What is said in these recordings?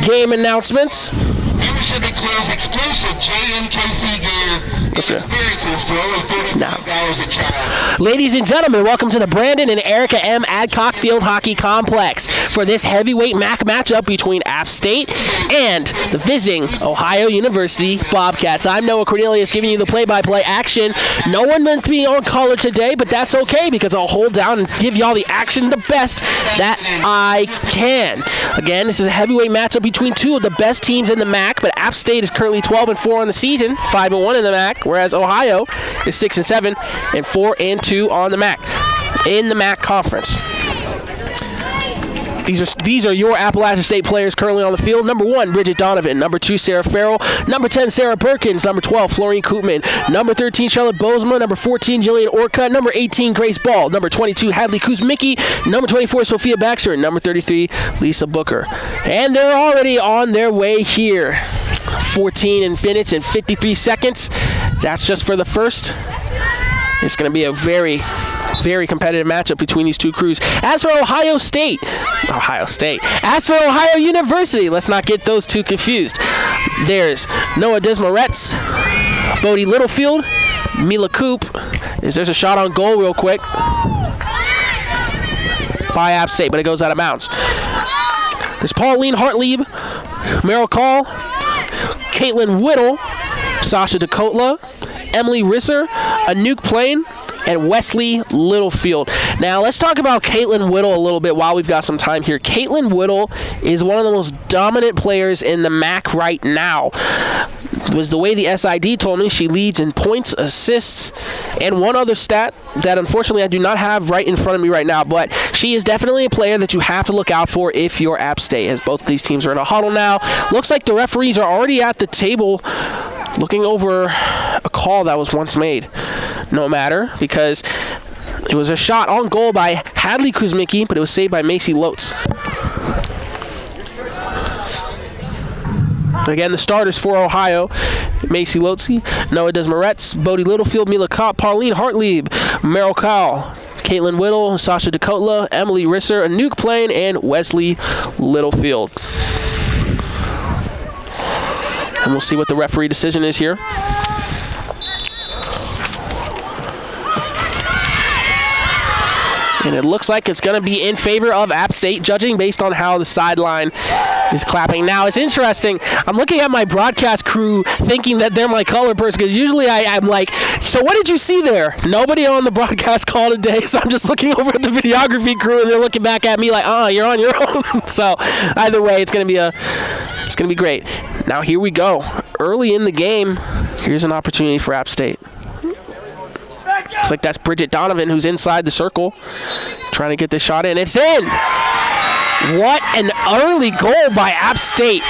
game announcements. Membership includes exclusive JMKC gear experiences for only $45 a child. Ladies and gentlemen, welcome to the Brandon and Erica M. Adcock Field Hockey Complex for this heavyweight MAC matchup between App State and the visiting Ohio University Bobcats. I'm Noah Cornelius giving you the play-by-play action. No one meant to be on color today, but that's okay because I'll hold down and give y'all the action the best that I can. Again, this is a heavyweight matchup between two of the best teams in the MAC, but App State is currently 12-4 on the season, 5-1 in the MAC, whereas Ohio is 6-7 and 4-2 on the MAC in the MAC conference. These are your Appalachian State players currently on the field. Number 1, Bridget Donovan. Number 2, Sarah Farrell. Number 10, Sarah Perkins. Number 12, Florine Koopman. Number 13, Charlotte Bozema. Number 14, Jillian Orcutt. Number 18, Grace Ball. Number 22, Hadley Kuzmicki. Number 24, Sophia Baxter. Number 33, Lisa Booker. And they're already on their way here. 14 minutes and 53 seconds. That's just for the first. It's going to be a very competitive matchup between these two crews. As for Ohio State. As for Ohio University, let's not get those two confused. There's Noah Desmaretz, Bodie Littlefield, Mila Coop. There's a shot on goal real quick by App State, but it goes out of bounds. There's Pauline Hartlieb, Meryl Call, Caitlin Whittle, Sasha Dakotla, Emily Risser, Anouk Plain, and Wesley Littlefield. Now, let's talk about Caitlin Whittle a little bit while we've got some time here. Caitlin Whittle is one of the most dominant players in the MAC right now. Was the way the SID told me. She leads in points, assists, and one other stat that unfortunately I do not have right in front of me right now, but she is definitely a player that you have to look out for if you're App State, as both of these teams are in a huddle now. Looks like the referees are already at the table looking over a call that was once made. No matter, because it was a shot on goal by Hadley Kuzmicki, but it was saved by Macy Lotz. Again, the starters for Ohio: Macy Lotzi, Noah Desmaretz, Bodie Littlefield, Mila Kopp, Pauline Hartlieb, Meryl Cowell, Caitlin Whittle, Sasha Dakotla, Emily Risser, Anouk Plain, and Wesley Littlefield. And we'll see what the referee decision is here. And it looks like it's going to be in favor of App State, judging based on how the sideline is clapping. Now, it's interesting. I'm looking at my broadcast crew thinking that they're my color person, because usually I'm like, so what did you see there? Nobody on the broadcast call today, so I'm just looking over at the videography crew, and they're looking back at me like, you're on your own. So either way, it's going to be great. Now, here we go. Early in the game, here's an opportunity for App State. Looks like that's Bridget Donovan who's inside the circle trying to get this shot in. It's in! What an early goal by App State.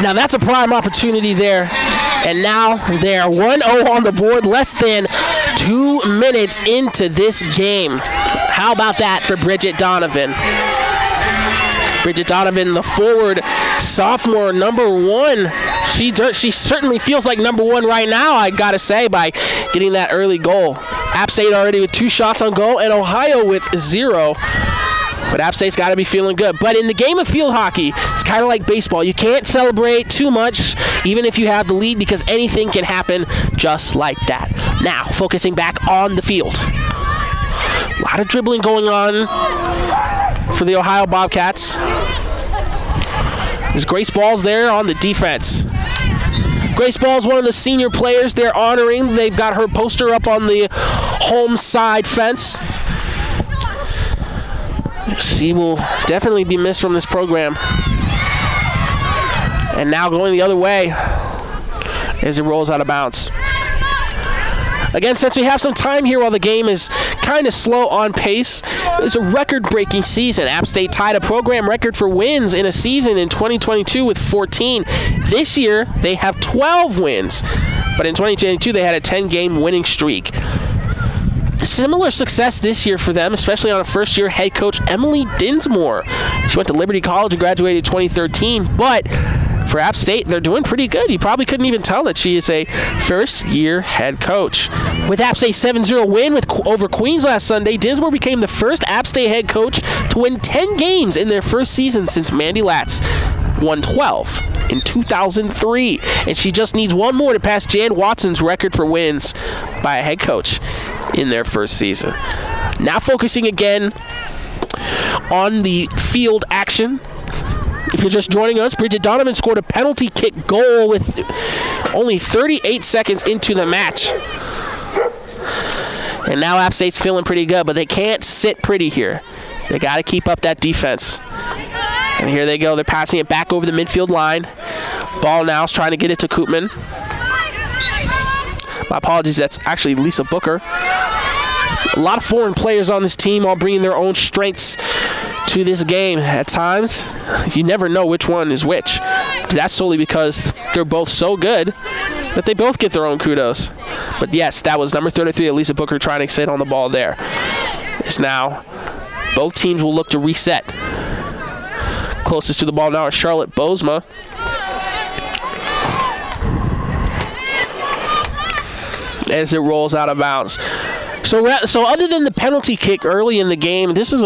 Now that's a prime opportunity there. And now they're 1-0 on the board, less than 2 minutes into this game. How about that for Bridget Donovan? Bridget Donovan, the forward sophomore, number 1. She certainly feels like number 1 right now, I gotta say, by getting that early goal. App State already with 2 shots on goal, and Ohio with 0. But App State's got to be feeling good. But in the game of field hockey, it's kind of like baseball. You can't celebrate too much, even if you have the lead, because anything can happen just like that. Now, focusing back on the field. A lot of dribbling going on for the Ohio Bobcats. There's Grace Ball's there on the defense. Grace Ball's one of the senior players they're honoring. They've got her poster up on the home side fence. She will definitely be missed from this program. And now going the other way as it rolls out of bounds. Again, since we have some time here while the game is kind of slow on pace, it's a record-breaking season. App State tied a program record for wins in a season in 2022 with 14. This year, they have 12 wins. But in 2022, they had a 10-game winning streak. Similar success this year for them, especially on a first-year head coach, Emily Dinsmore. She went to Liberty College and graduated in 2013, but for App State, they're doing pretty good. You probably couldn't even tell that she is a first-year head coach. With App State's 7-0 win over Queens last Sunday, Dinsmore became the first App State head coach to win 10 games in their first season since Mandy Latz 112 in 2003. And she just needs one more to pass Jan Watson's record for wins by a head coach in their first season. Now focusing again on the field action. If you're just joining us, Bridget Donovan scored a penalty kick goal with only 38 seconds into the match. And now App State's feeling pretty good, but they can't sit pretty here. They got to keep up that defense. And here they go. They're passing it back over the midfield line. Ball now is trying to get it to Koopman. My apologies, that's actually Lisa Booker. A lot of foreign players on this team, all bringing their own strengths to this game. At times, you never know which one is which. That's solely because they're both so good that they both get their own kudos. But yes, that was number 33, Elisa Booker, trying to sit on the ball there. It's now both teams will look to reset. Closest to the ball now is Charlotte Bozma. As it rolls out of bounds. So other than the penalty kick early in the game, this is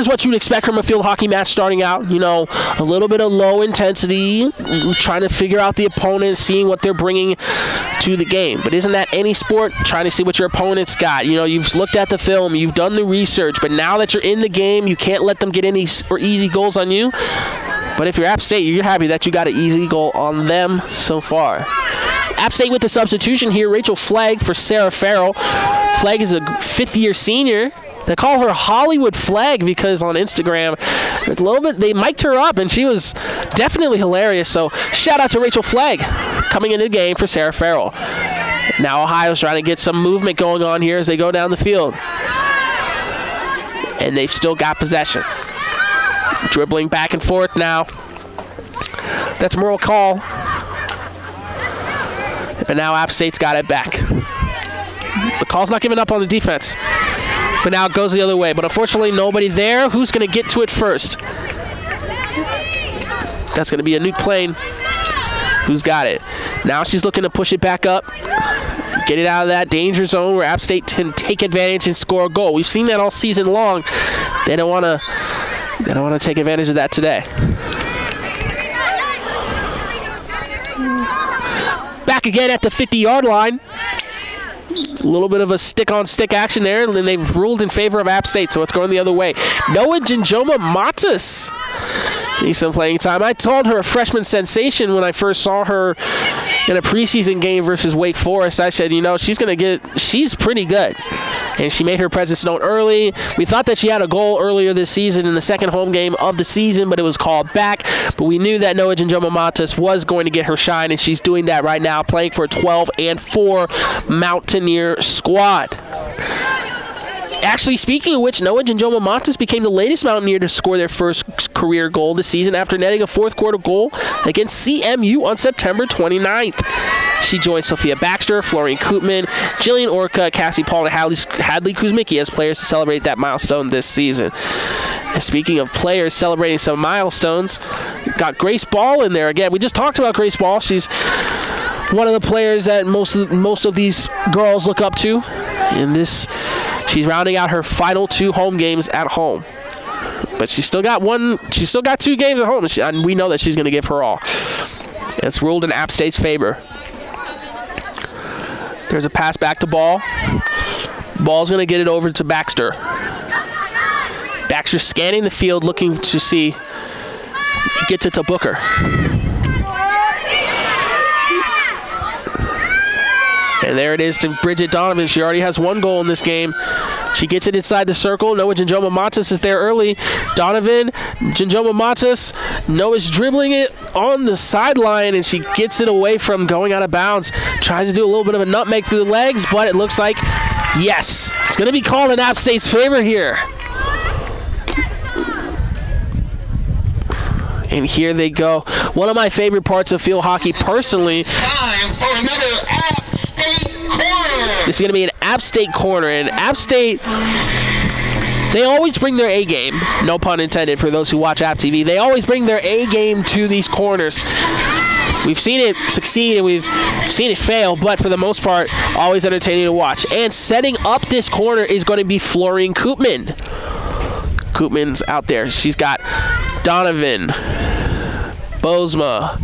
what you'd expect from a field hockey match starting out. You know, a little bit of low intensity, trying to figure out the opponent, seeing what they're bringing to the game. But isn't that any sport? Trying to see what your opponent's got. You know, you've looked at the film, you've done the research, but now that you're in the game, you can't let them get any or easy goals on you. But if you're App State, you're happy that you got an easy goal on them so far. App State with the substitution here, Rachel Flagg for Sarah Farrell. Flagg is a fifth-year senior. They call her Hollywood Flag because on Instagram, they mic'd her up, and she was definitely hilarious. So shout out to Rachel Flagg coming into the game for Sarah Farrell. Now Ohio's trying to get some movement going on here as they go down the field. And they've still got possession. Dribbling back and forth now. That's Merle Call. But now App State's got it back. McCall's not giving up on the defense. But now it goes the other way. But unfortunately, nobody there. Who's going to get to it first? That's going to be a Nuke Plain. Who's got it? Now she's looking to push it back up. Get it out of that danger zone where App State can take advantage and score a goal. We've seen that all season long. They don't want to take advantage of that today. Back again at the 50-yard line. A little bit of a stick-on-stick action there, and then they've ruled in favor of App State, so it's going the other way. Noah Jinjoma Matas needs some playing time. I told her a freshman sensation when I first saw her in a preseason game versus Wake Forest. I said, you know, she's pretty good. And she made her presence known early. We thought that she had a goal earlier this season in the second home game of the season, but it was called back. But we knew that Noah Jinjoma Matas was going to get her shine, and she's doing that right now, playing for a 12-4 Mountaineer squad. Actually, speaking of which, Noah Jinjoma Matas became the latest Mountaineer to score their first career goal this season after netting a fourth quarter goal against CMU on September 29th. She joined Sophia Baxter, Florian Koopman, Jillian Orca, Cassie Paul, and Hadley Kuzmicki as players to celebrate that milestone this season. And speaking of players celebrating some milestones, got Grace Ball in there again. We just talked about Grace Ball. She's one of the players that most of these girls look up to. She's rounding out her final 2 home games at home. But she's still got 2 games at home, and we know that she's going to give her all. It's ruled in App State's favor. There's a pass back to Ball. Ball's going to get it over to Baxter. Baxter scanning the field, looking to see. Gets it to Booker. And there it is to Bridget Donovan. She already has 1 goal in this game. She gets it inside the circle. Noah Jinjoma Matas is there early. Donovan, Jinjoma Matas. Noah's dribbling it on the sideline, and she gets it away from going out of bounds. Tries to do a little bit of a nutmeg through the legs, but it looks like, yes, it's going to be called in App State's favor here. And here they go. One of my favorite parts of field hockey personally. Time for another App State corner. This is going to be an App State corner. And App State, they always bring their A game. No pun intended for those who watch App TV. They always bring their A game to these corners. We've seen it succeed and we've seen it fail, but for the most part, always entertaining to watch. And setting up this corner is going to be Florian Koopman. Koopman's out there. She's got Donovan, Bozma,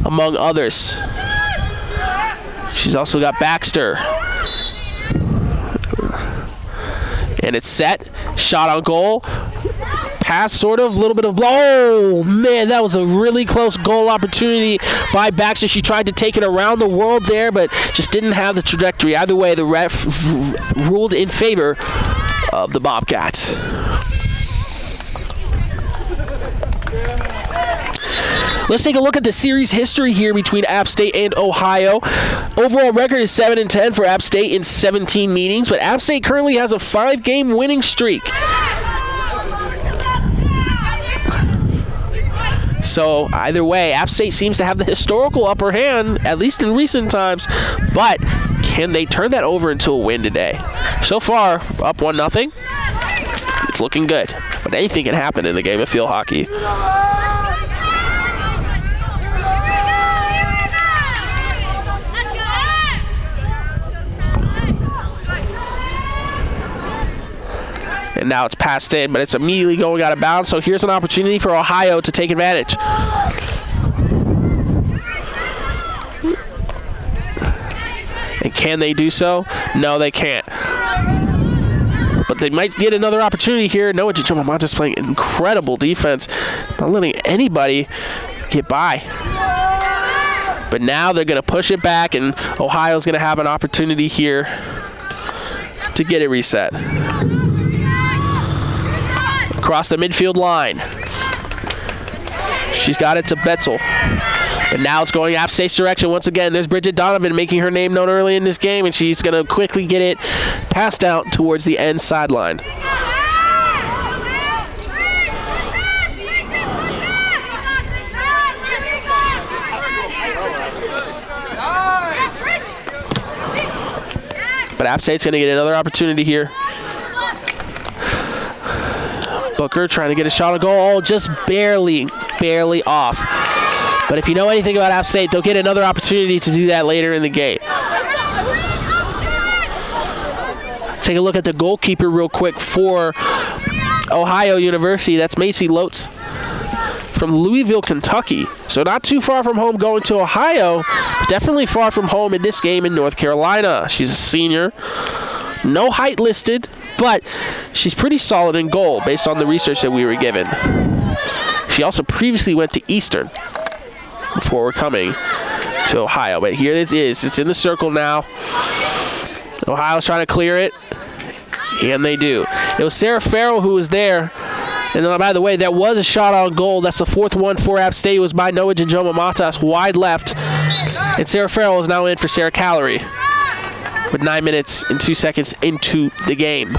among others. She's also got Baxter. And it's set. Shot on goal. Pass, sort of. A little bit of blow. Oh, man, that was a really close goal opportunity by Baxter. She tried to take it around the world there, but just didn't have the trajectory. Either way, the ref ruled in favor of the Bobcats. Let's take a look at the series history here between App State and Ohio. Overall record is 7-10 for App State in 17 meetings, but App State currently has a 5-game winning streak. So either way, App State seems to have the historical upper hand, at least in recent times, but can they turn that over into a win today? So far, up 1-0. It's looking good, but anything can happen in the game of field hockey. And now it's passed in, but it's immediately going out of bounds. So here's an opportunity for Ohio to take advantage. And can they do so? No, they can't. But they might get another opportunity here. Noah Giacomomontis playing incredible defense, not letting anybody get by. But now they're going to push it back, and Ohio's going to have an opportunity here to get it reset. Across the midfield line. She's got it to Betzel. And now it's going App State's direction once again. There's Bridget Donovan making her name known early in this game, and she's going to quickly get it passed out towards the end sideline. But App State's going to get another opportunity here. Booker trying to get a shot on goal. Oh, just barely off. But if you know anything about App State, they'll get another opportunity to do that later in the game. Take a look at the goalkeeper real quick for Ohio University. That's Macy Lotz from Louisville, Kentucky. So not too far from home going to Ohio. Definitely far from home in this game in North Carolina. She's a senior. No height listed, but she's pretty solid in goal based on the research that we were given. She also previously went to Eastern before coming to Ohio. But here it is. It's in the circle now. Ohio's trying to clear it, and they do. It was Sarah Farrell who was there. And then, by the way, that was a shot on goal. That's the fourth one for App State. It was by Noah Giacomomontis, wide left. And Sarah Farrell is now in for Sarah Callery with 9 minutes and 2 seconds into the game.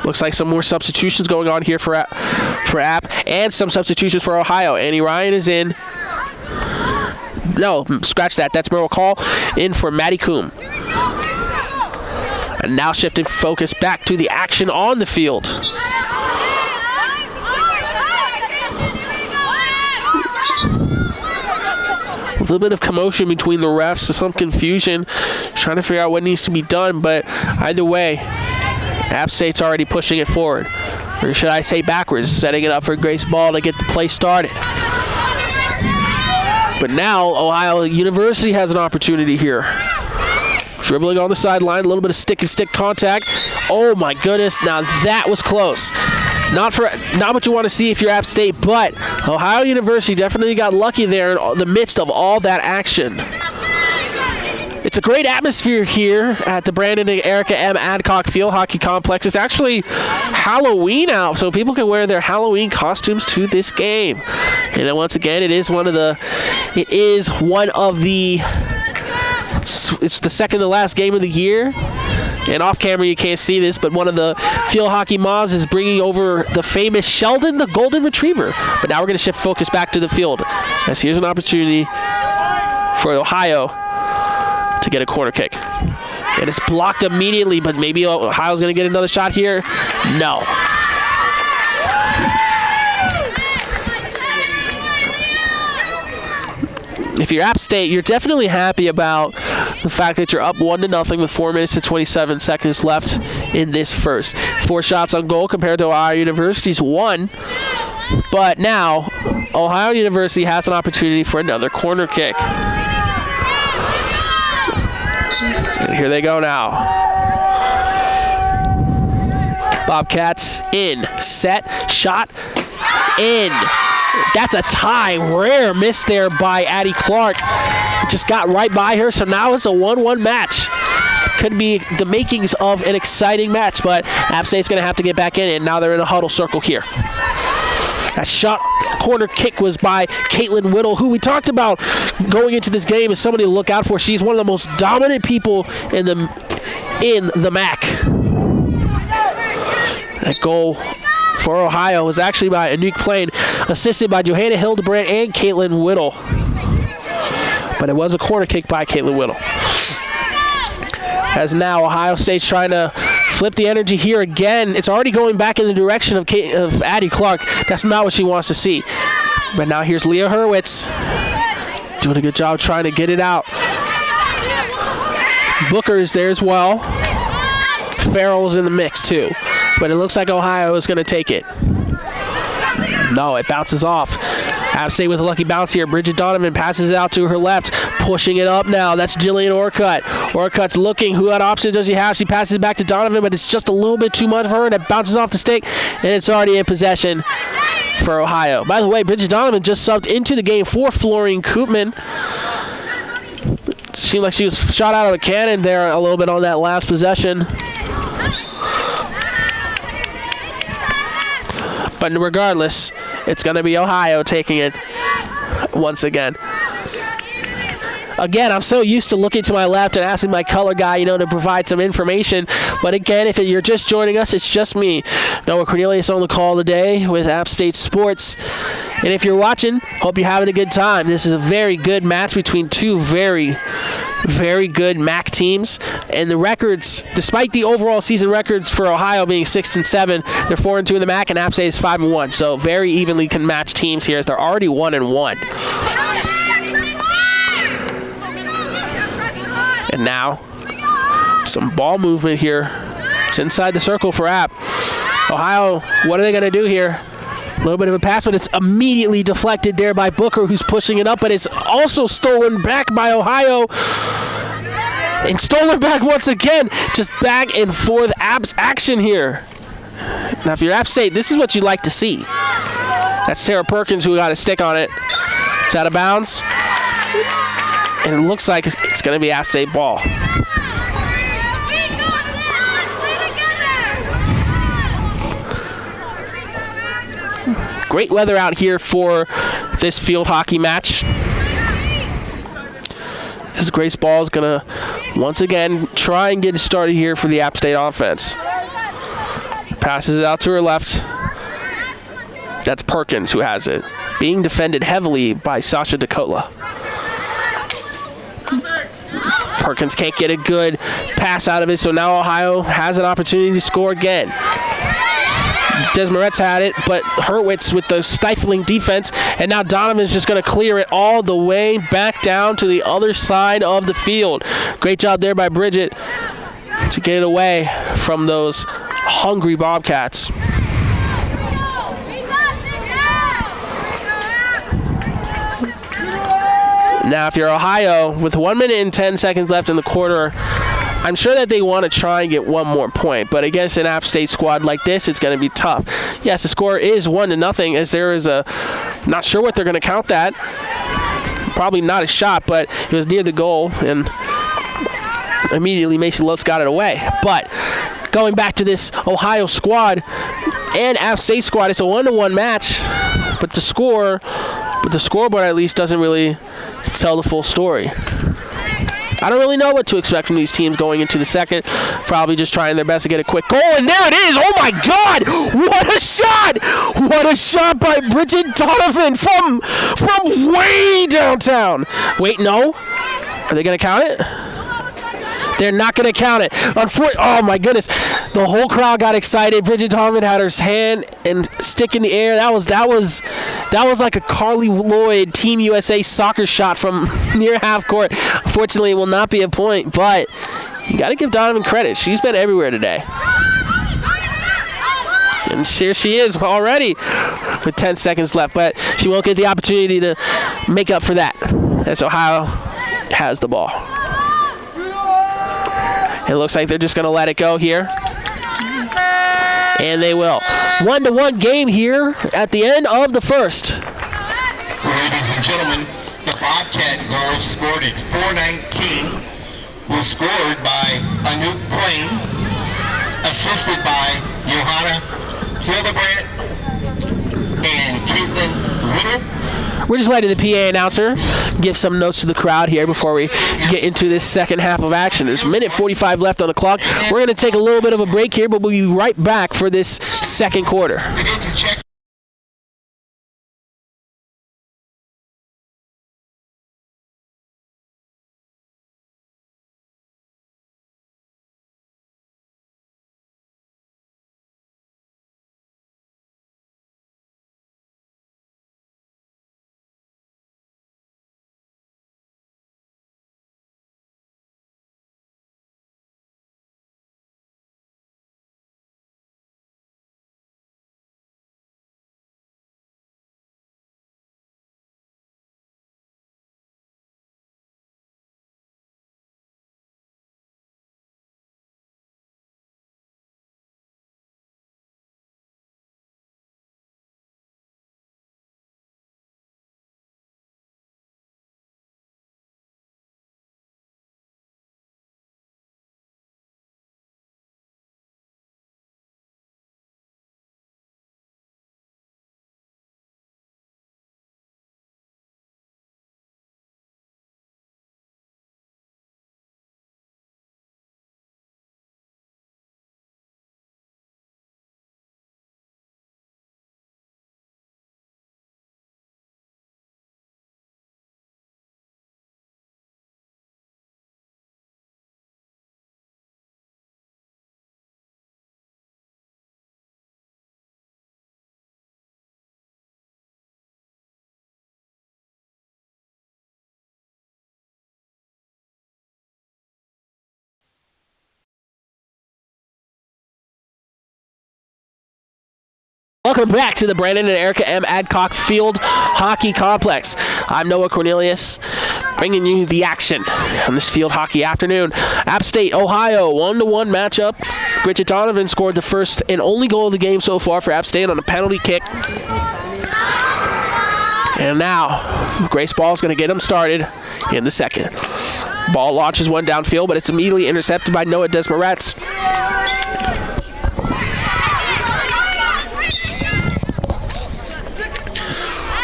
Looks like some more substitutions going on here for App, and some substitutions for Ohio. Annie Ryan is in. No, scratch that. That's Merrill Call in for Maddie Coombe. And now shifting focus back to the action on the field. A little bit of commotion between the refs, some confusion, trying to figure out what needs to be done, but either way, App State's already pushing it forward. Or should I say backwards, setting it up for Grace Ball to get the play started. But now, Ohio University has an opportunity here. Dribbling on the sideline, a little bit of stick-and-stick contact. Oh my goodness, now that was close. Not what you want to see if you're App State, but Ohio University definitely got lucky there in the midst of all that action. It's a great atmosphere here at the Brandon and Erica M. Adcock Field Hockey Complex. It's actually Halloween out, so people can wear their Halloween costumes to this game. And then once again, it's the second to last game of the year. And off camera you can't see this, but one of the field hockey moms is bringing over the famous Sheldon the Golden Retriever. But now we're going to shift focus back to the field, as here's an opportunity for Ohio to get a corner kick. And it's blocked immediately, but maybe Ohio's going to get another shot here. No. If you're App State, you're definitely happy about the fact that you're up 1-0 with 4 minutes and 27 seconds left in this first. 4 shots on goal compared to Ohio University's 1. But now, Ohio University has an opportunity for another corner kick. And here they go now. Bobcats in, set, shot, in. That's a tie. Rare miss there by Addie Clark. Just got right by her, so now it's a 1-1 match. Could be the makings of an exciting match, but App State's going to have to get back in, and now they're in a huddle circle here. That shot, corner kick was by Caitlin Whittle, who we talked about going into this game as somebody to look out for. She's one of the most dominant people in the MAC. That goal for Ohio was actually by Anouk Plain, assisted by Johanna Hildebrandt and Caitlin Whittle. But it was a corner kick by Caitlin Whittle. As now Ohio State's trying to flip the energy here again. It's already going back in the direction of Addie Clark. That's not what she wants to see. But now here's Leah Hurwitz doing a good job trying to get it out. Booker is there as well. Farrell's in the mix too. But it looks like Ohio is going to take it. No, it bounces off. App State with a lucky bounce here. Bridget Donovan passes it out to her left, pushing it up now. That's Jillian Orcutt. Orcutt's looking. Who what option does she have? She passes it back to Donovan, but it's just a little bit too much for her, and it bounces off the stick, and it's already in possession for Ohio. By the way, Bridget Donovan just subbed into the game for Florine Koopman. Seemed like she was shot out of a cannon there a little bit on that last possession. But regardless, it's going to be Ohio taking it once again. Again, I'm so used to looking to my left and asking my color guy, to provide some information. But again, if you're just joining us, it's just me, Noah Cornelius, on the call today with App State Sports. And if you're watching, hope you're having a good time. This is a very good match between two very, very good MAC teams. And the records, despite the overall season records for Ohio being 6-7, they're 4-2 in the MAC, and App State is 5-1. So very evenly can match teams here as they're already 1-1. And now, some ball movement here. It's inside the circle for App. Ohio, what are they going to do here? A little bit of a pass, but it's immediately deflected there by Booker, who's pushing it up, but it's also stolen back by Ohio. And stolen back once again. Just back and forth App's action here. Now, if you're App State, this is what you like to see. That's Sarah Perkins who got a stick on it. It's out of bounds. And it looks like it's going to be App State ball. Great weather out here for this field hockey match. This Grace Ball is going to, once again, try and get it started here for the App State offense. Passes it out to her left. That's Perkins who has it. Being defended heavily by Sasha Dakota. Perkins can't get a good pass out of it, so now Ohio has an opportunity to score again. Desmaret's had it, but Hurwitz with the stifling defense, and now Donovan's just going to clear it all the way back down to the other side of the field. Great job there by Bridget to get it away from those hungry Bobcats. Now, if you're Ohio, with 1 minute and 10 seconds left in the quarter, I'm sure that they want to try and get one more point, but against an App State squad like this, it's going to be tough. Yes, the score is 1-0, as there is not sure what they're going to count that. Probably not a shot, but it was near the goal, and immediately Macy Lutz got it away. But going back to this Ohio squad and App State squad, it's a 1-1 match, but the scoreboard at least doesn't really tell the full story. I don't really know what to expect from these teams going into the second. Probably just trying their best to get a quick goal, and there it is! Oh my God! What a shot! What a shot by Bridget Donovan from way downtown. Wait, no? Are they going to count it? They're not going to count it. Oh, my goodness. The whole crowd got excited. Bridget Donovan had her hand and stick in the air. That was like a Carly Lloyd Team USA soccer shot from near half court. Unfortunately, it will not be a point, but you got to give Donovan credit. She's been everywhere today. And here she is already with 10 seconds left, but she won't get the opportunity to make up for that as Ohio has the ball. It looks like they're just going to let it go here. And they will. 1-1 game here at the end of the first. Ladies and gentlemen, the Bobcat goal scored at 4:19 was scored by Anouk Plain, assisted by Johanna Hildebrandt and Caitlin Whittle. We're just letting the PA announcer give some notes to the crowd here before we get into this second half of action. There's a minute 45 left on the clock. We're going to take a little bit of a break here, but we'll be right back for this second quarter. Welcome back to the Brandon and Erica M. Adcock Field Hockey Complex. I'm Noah Cornelius, bringing you the action on this field hockey afternoon. App State, Ohio, 1-1 matchup. Bridget Donovan scored the first and only goal of the game so far for App State on a penalty kick. And now, Grace Ball is going to get them started in the second. Ball launches one downfield, but it's immediately intercepted by Noah Desmaretz.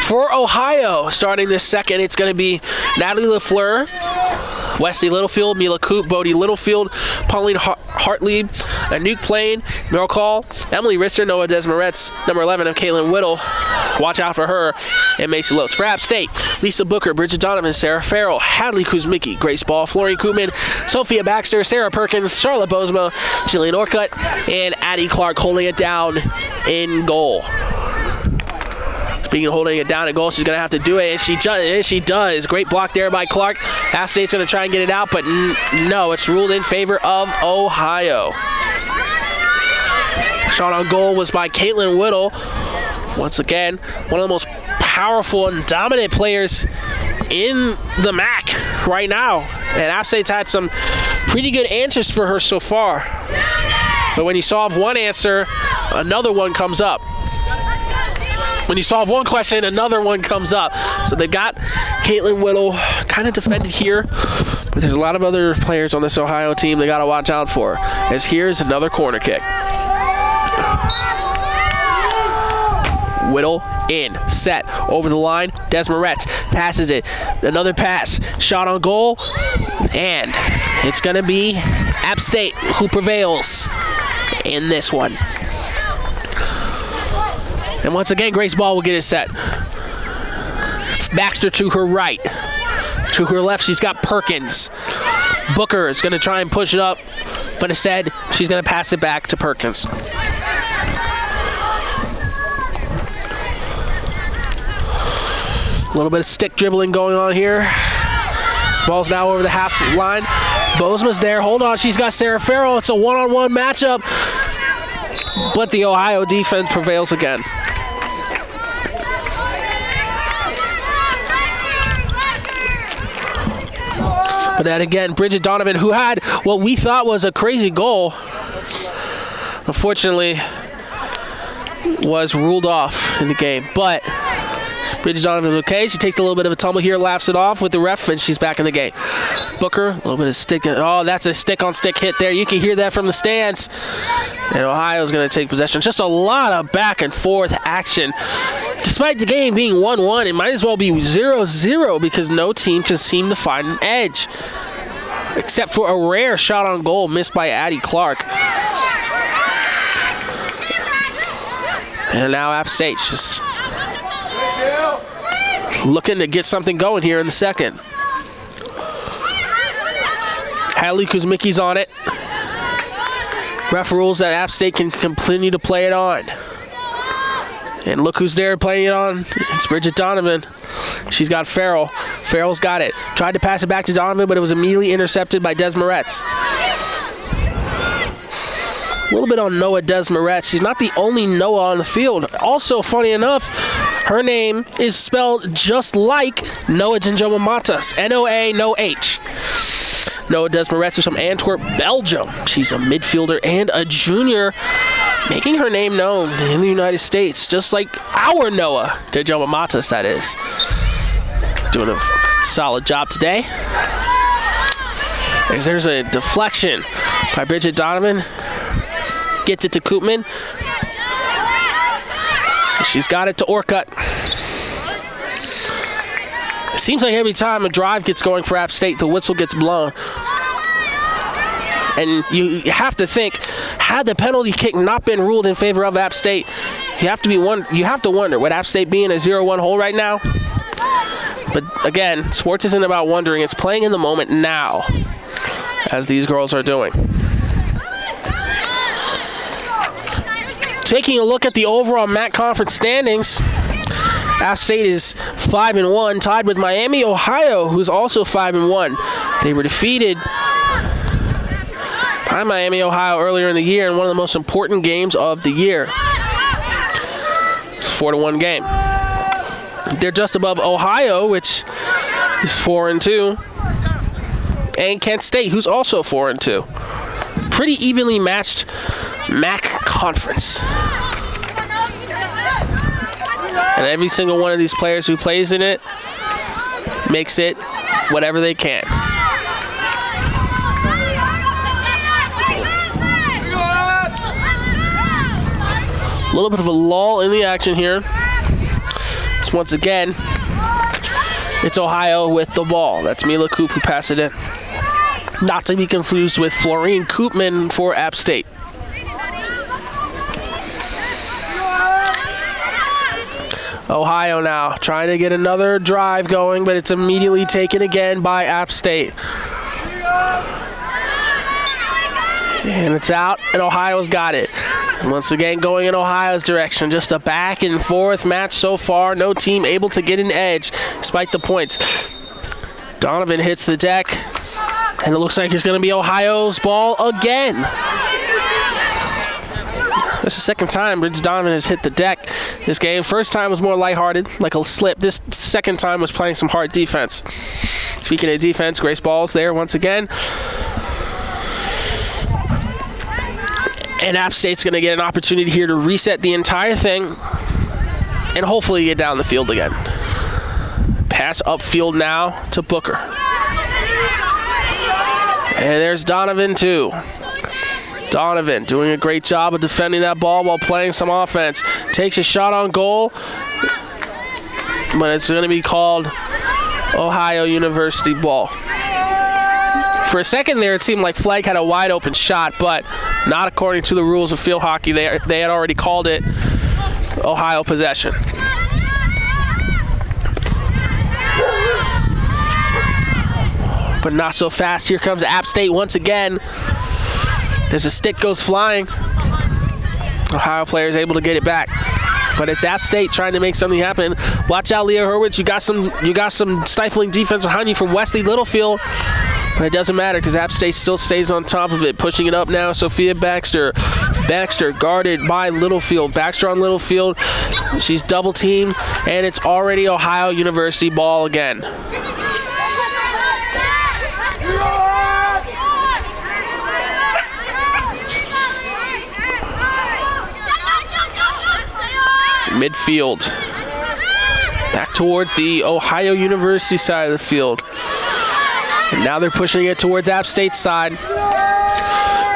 For Ohio, starting this second, it's going to be Natalie LaFleur, Wesley Littlefield, Mila Coop, Bodie Littlefield, Pauline Hartley, Anouk Plain, Meryl Call, Emily Risser, Noah Desmaretz, number 11 of Caitlin Whittle. Watch out for her, and Macy Lopes. For App State, Lisa Booker, Bridget Donovan, Sarah Farrell, Hadley Kuzmicki, Grace Ball, Florian Koopman, Sophia Baxter, Sarah Perkins, Charlotte Bozema, Jillian Orcutt, and Addie Clark holding it down in goal. Speaking of holding it down at goal, she's going to have to do it, and she does. Great block there by Clark. App State's going to try and get it out, but no, it's ruled in favor of Ohio. Shot on goal was by Caitlin Whittle. Once again, one of the most powerful and dominant players in the MAC right now. And App State's had some pretty good answers for her so far. But when you solve one answer, another one comes up. When you solve one question, another one comes up. So they got Caitlin Whittle kind of defended here, but there's a lot of other players on this Ohio team they got to watch out for. As here's another corner kick. Whittle in, set, over the line. Desmaretz passes it. Another pass, shot on goal, and it's going to be App State who prevails in this one. And once again, Grace Ball will get it set. Baxter to her right. To her left, she's got Perkins. Booker is going to try and push it up, but instead she's going to pass it back to Perkins. A little bit of stick dribbling going on here. This ball's now over the half line. Bozema's there. Hold on. She's got Sarah Farrell. It's a one-on-one matchup. But the Ohio defense prevails again. But then again, Bridget Donovan, who had what we thought was a crazy goal, unfortunately was ruled off in the game. But Bridget Donovan's okay. She takes a little bit of a tumble here, laughs it off with the ref, and she's back in the game. Booker, a little bit of stick. Oh, that's a stick-on-stick hit there. You can hear that from the stands. And Ohio's going to take possession. Just a lot of back-and-forth action. Despite the game being 1-1, it might as well be 0-0 because no team can seem to find an edge. Except for a rare shot on goal missed by Addie Clark. And now App State's just looking to get something going here in the second. Hadley Kuzmicki's on it. Ref rules that App State can continue to play it on. And look who's there playing it on. It's Bridget Donovan. She's got Farrell. Farrell's got it. Tried to pass it back to Donovan, but it was immediately intercepted by Des Moretz. A little bit on Noah Des Moretz. She's not the only Noah on the field. Also, funny enough, her name is spelled just like Noah Jinjoma Matas. N-O-A, no H. Noah Des Moretz is from Antwerp, Belgium. She's a midfielder and a junior, making her name known in the United States, just like our Noah Jinjoma Matas, that is. Doing a solid job today. There's a deflection by Bridget Donovan. Gets it to Koopman. She's got it to Orcutt. It seems like every time a drive gets going for App State, the whistle gets blown. And you have to think, had the penalty kick not been ruled in favor of App State, you have to wonder, would App State be in a 0-1 hole right now? But again, sports isn't about wondering, it's playing in the moment now, as these girls are doing. Taking a look at the overall MAC Conference standings, App State is 5-1, tied with Miami, Ohio, who's also 5-1. They were defeated by Miami, Ohio earlier in the year in one of the most important games of the year. It's a 4-1 game. They're just above Ohio, which is 4-2, and Kent State, who's also 4-2. Pretty evenly matched MAC Conference. And every single one of these players who plays in it makes it whatever they can. A little bit of a lull in the action here. So once again, it's Ohio with the ball. That's Mila Koop who passed it in. Not to be confused with Florine Koopman for App State. Ohio now trying to get another drive going, but it's immediately taken again by App State. And it's out, and Ohio's got it. Once again, going in Ohio's direction. Just a back and forth match so far. No team able to get an edge despite the points. Donovan hits the deck, and it looks like it's going to be Ohio's ball again. This is the second time Bridget Donovan has hit the deck this game. First time was more lighthearted, like a slip. This second time was playing some hard defense. Speaking of defense, Grace Ball's there once again. And App State's going to get an opportunity here to reset the entire thing and hopefully get down the field again. Pass upfield now to Booker. And there's Donovan too. Donovan doing a great job of defending that ball while playing some offense. Takes a shot on goal, but it's going to be called Ohio University ball. For a second there, it seemed like Flag had a wide open shot, but not according to the rules of field hockey. They had already called it Ohio possession. but not so fast. Here comes App State once again. There's a stick goes flying. Ohio player is able to get it back, but it's App State trying to make something happen. Watch out, Leah Hurwitz. You got some stifling defense behind you from Wesley Littlefield, but it doesn't matter because App State still stays on top of it. Pushing it up now, Sophia Baxter. Baxter guarded by Littlefield. Baxter on Littlefield. She's double teamed, and it's already Ohio University ball again. Midfield. Back towards the Ohio University side of the field. And now they're pushing it towards App State's side.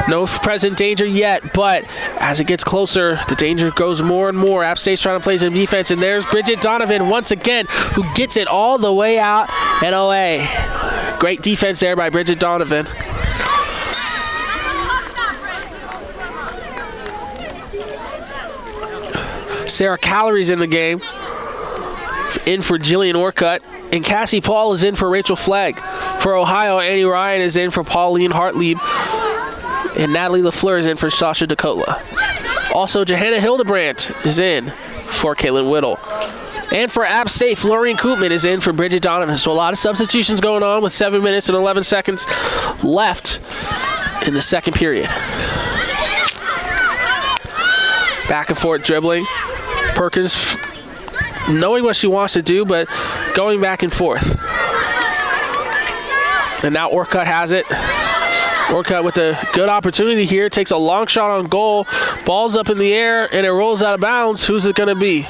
No present danger yet, but as it gets closer, the danger grows more and more. App State's trying to play some defense, and there's Bridget Donovan once again, who gets it all the way out and away. Great defense there by Bridget Donovan. Sarah Callery's in the game, in for Jillian Orcutt, and Cassie Paul is in for Rachel Flagg. For Ohio, Annie Ryan is in for Pauline Hartlieb, and Natalie LaFleur is in for Sasha Dakota. Also, Johanna Hildebrandt is in for Caitlin Whittle. And for App State, Florian Koopman is in for Bridget Donovan. So a lot of substitutions going on with 7 minutes and 11 seconds left in the second period. Back and forth dribbling. Perkins knowing what she wants to do, but going back and forth. And now Orcutt has it. Orcutt with a good opportunity here. Takes a long shot on goal. Ball's up in the air, and it rolls out of bounds. Who's it going to be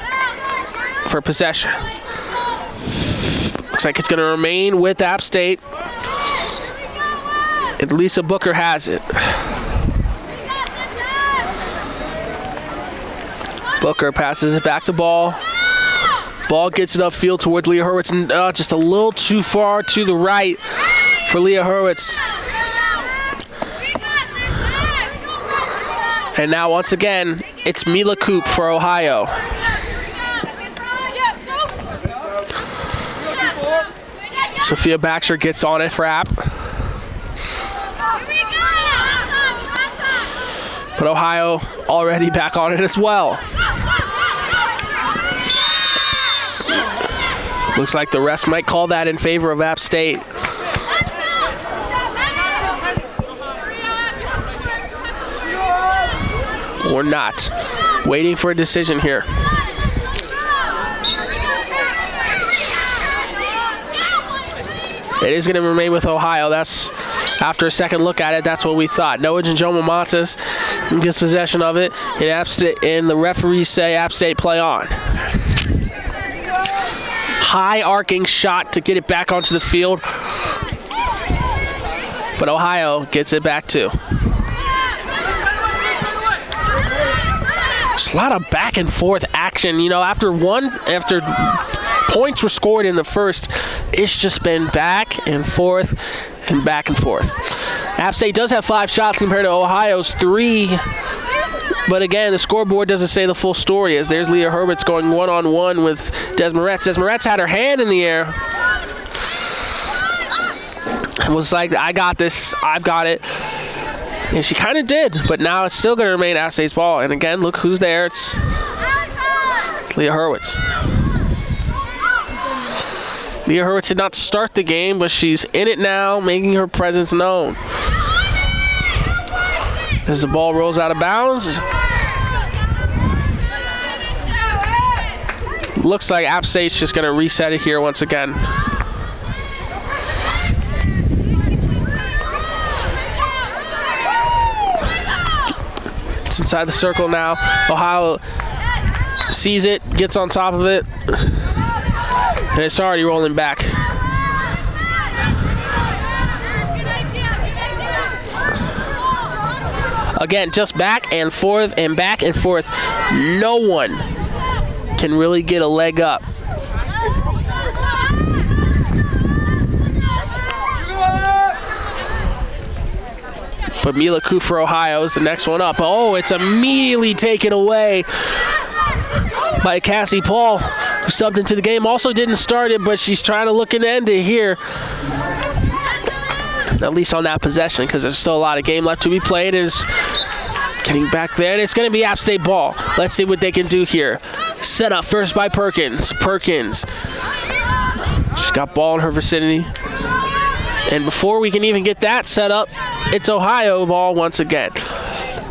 for possession? Looks like it's going to remain with App State. And Lisa Booker has it. Booker passes it back to Ball. Ball gets it upfield towards Leah Hurwitz. And, just a little too far to the right for Leah Hurwitz. And now once again, it's Mila Coop for Ohio. Sophia Baxter gets on it for App. But Ohio already back on it as well. Looks like the ref might call that in favor of App State. Or not. Waiting for a decision here. It is going to remain with Ohio. That's, after a second look at it, that's what we thought. Noah Janjoma Matas gets possession of it, and the referees say App State play on. High arcing shot to get it back onto the field. But Ohio gets it back too. Just a lot of back and forth action. You know, after points were scored in the first, it's just been back and forth and back and forth. App State does have 5 shots compared to Ohio's 3. But again, the scoreboard doesn't say the full story, as there's Leah Hurwitz going one-on-one with Desmoretz. Desmoretz had her hand in the air and was like, I got this, I've got it. And she kind of did, but now it's still going to remain App State's ball. And again, look who's there. It's Leah Hurwitz. Leah Hurwitz did not start the game, but she's in it now, making her presence known. As the ball rolls out of bounds. Looks like App State's just going to reset it here once again. It's inside the circle now. Ohio sees it, gets on top of it, and it's already rolling back. Again, just back and forth and back and forth. No one can really get a leg up. But Mila Coop for Ohio is the next one up. Oh, it's immediately taken away by Cassie Paul, who subbed into the game. Also didn't start it, but she's trying to look and end it here. at least on that possession, because there's still a lot of game left to be played. Is getting back there, and it's going to be App State ball. Let's see what they can do here. Set up first by Perkins. Perkins. She's got ball in her vicinity. And before we can even get that set up, it's Ohio ball once again.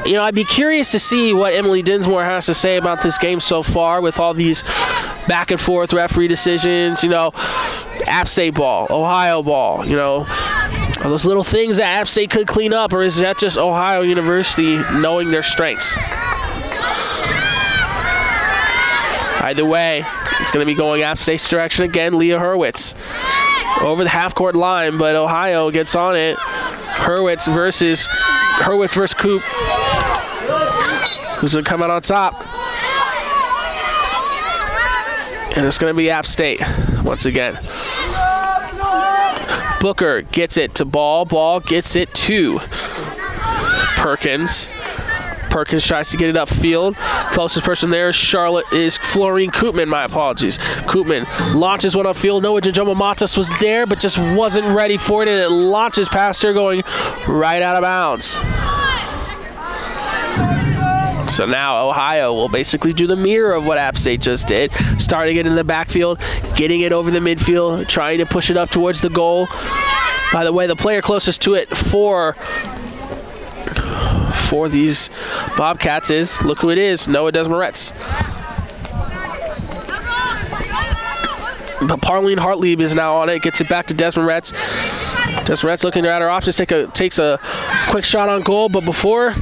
You know, I'd be curious to see what Emily Dinsmore has to say about this game so far with all these back and forth referee decisions. You know, App State ball, Ohio ball, you know. Are those little things that App State could clean up, or is that just Ohio University knowing their strengths? Either way, it's going to be going App State's direction again. Leah Hurwitz over the half-court line, but Ohio gets on it. Hurwitz versus Coop. Who's going to come out on top? And it's going to be App State once again. Booker gets it to Ball. Ball gets it to Perkins. Perkins tries to get it upfield. Closest person there is Florine Koopman. My apologies. Koopman launches one upfield. Noah Janjoma-Matas was there, but just wasn't ready for it, and it launches past her, going right out of bounds. So now Ohio will basically do the mirror of what App State just did, starting it in the backfield, getting it over the midfield, trying to push it up towards the goal. By the way, the player closest to it for these Bobcats is, look who it is, Noah Desmaretz. But Parlene Hartlieb is now on it, gets it back to Desmaretz. Desmaretz looking at her options, takes a quick shot on goal, but before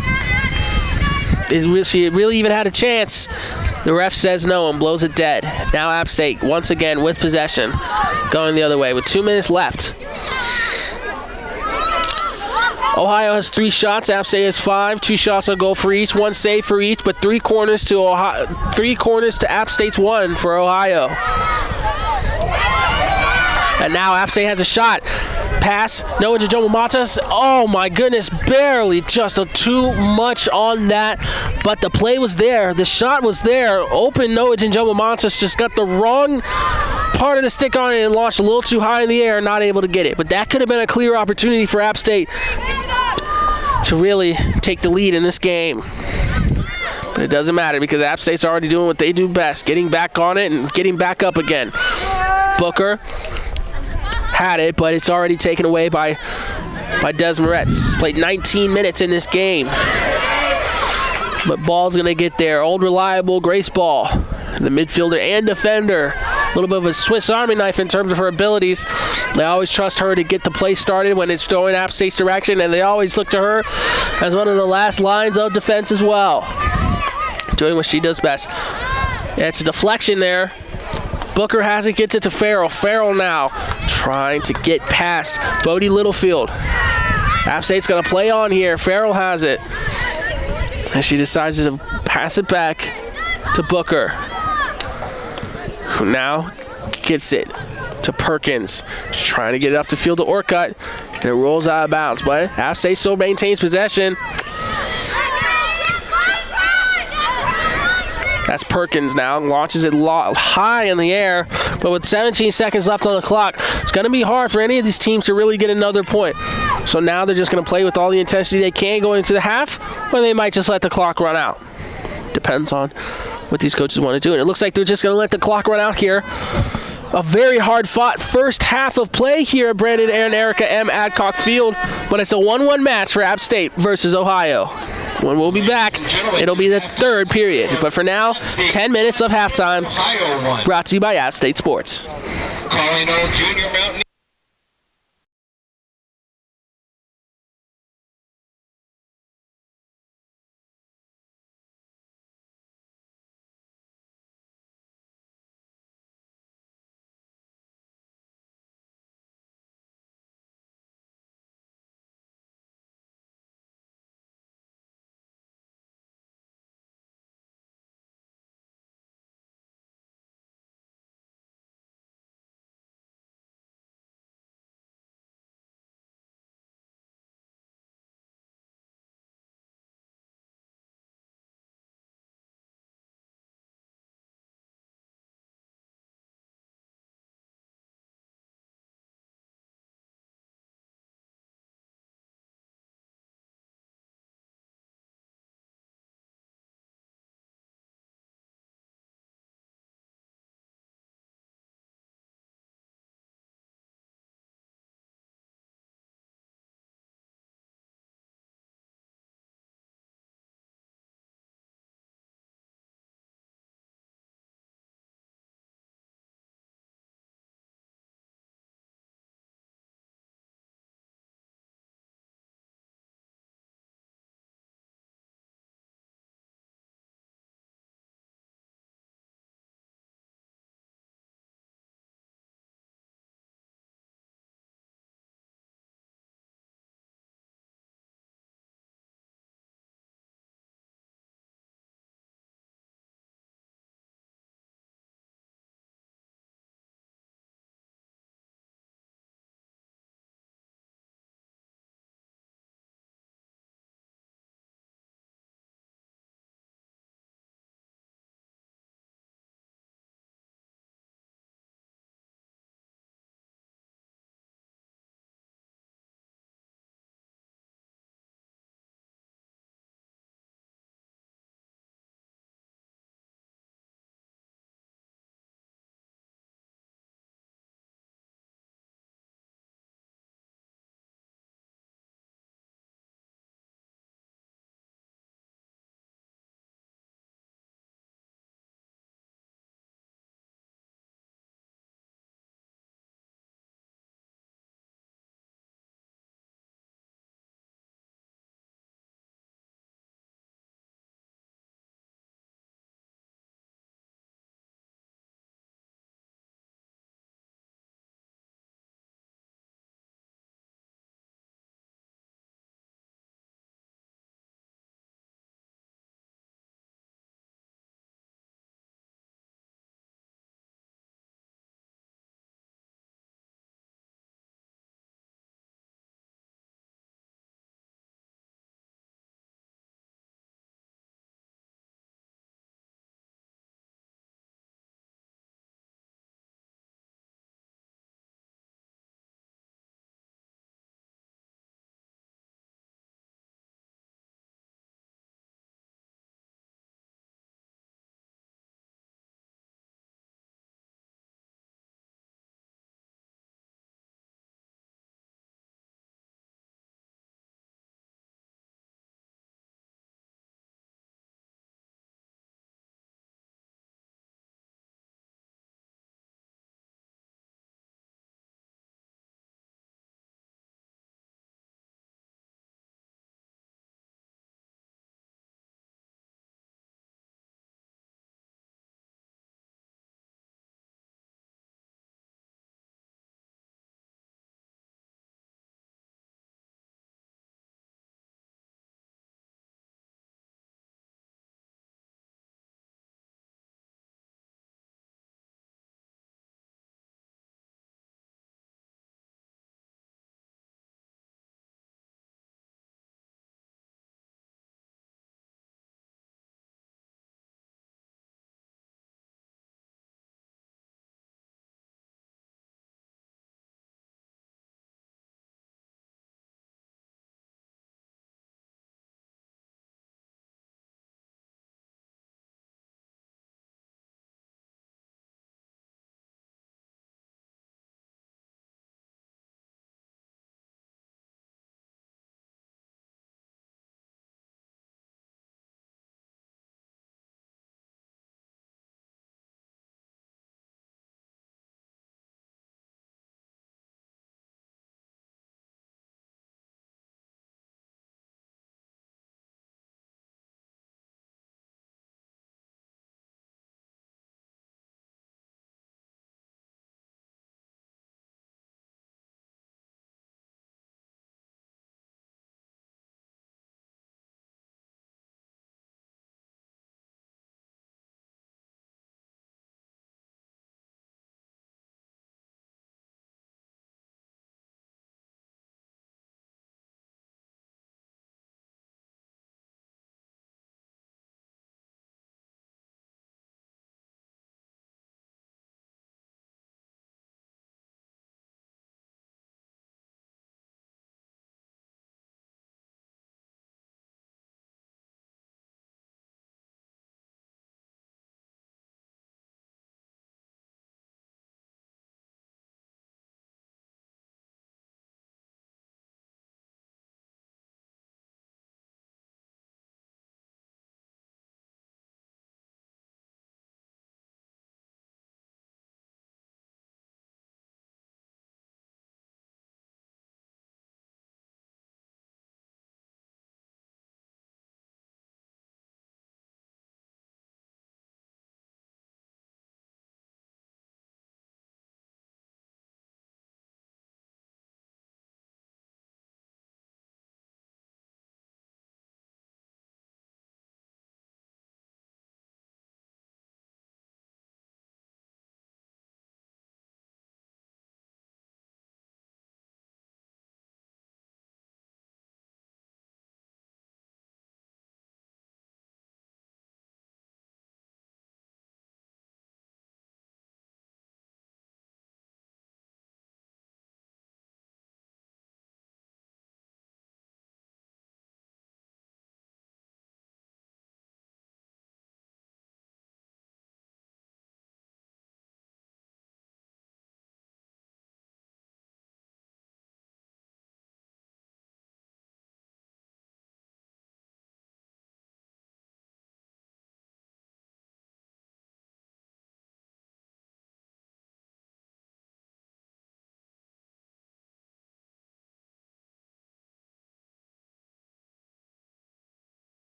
she really even had a chance, the ref says no and blows it dead. Now App State once again with possession, going the other way with 2 minutes left. Ohio has 3 shots. App State has 5. 2 shots on goal for each. 1 save for each, but 3 corners to Ohio. 3 corners to App State's 1 for Ohio. And now App State has a shot. Pass. Noah Janjoma-Matas. Oh my goodness, barely, just too much on that. But the play was there. The shot was there. Open Noah Janjoma-Matas just got the wrong part of the stick on it and launched a little too high in the air, not able to get it. But that could have been a clear opportunity for App State to really take the lead in this game. But it doesn't matter because App State's already doing what they do best, getting back on it and getting back up again. Booker had it, but it's already taken away by Desmaretz. He's played 19 minutes in this game. But Ball's going to get there. Old reliable Grace Ball, the midfielder and defender. A little bit of a Swiss Army knife in terms of her abilities. They always trust her to get the play started when it's going App State's direction, and they always look to her as one of the last lines of defense as well. Doing what she does best. It's a deflection there. Booker has it, gets it to Farrell. Farrell now trying to get past Bodie Littlefield. App State's going to play on here. Farrell has it. And she decides to pass it back to Booker, who now gets it to Perkins. She's trying to get it up the field to Orcutt, and it rolls out of bounds. But App State still maintains possession. That's Perkins now, launches it high in the air, but with 17 seconds left on the clock, it's going to be hard for any of these teams to really get another point. So now they're just going to play with all the intensity they can going into the half, or they might just let the clock run out. Depends on what these coaches want to do. And it looks like they're just going to let the clock run out here. A very hard-fought first half of play here at Brandon and Erica M. Adcock Field, but it's a 1-1 match for App State versus Ohio. When we'll be back, it'll be the third period. But for now, 10 minutes of halftime, brought to you by App State Sports. Calling all junior mountain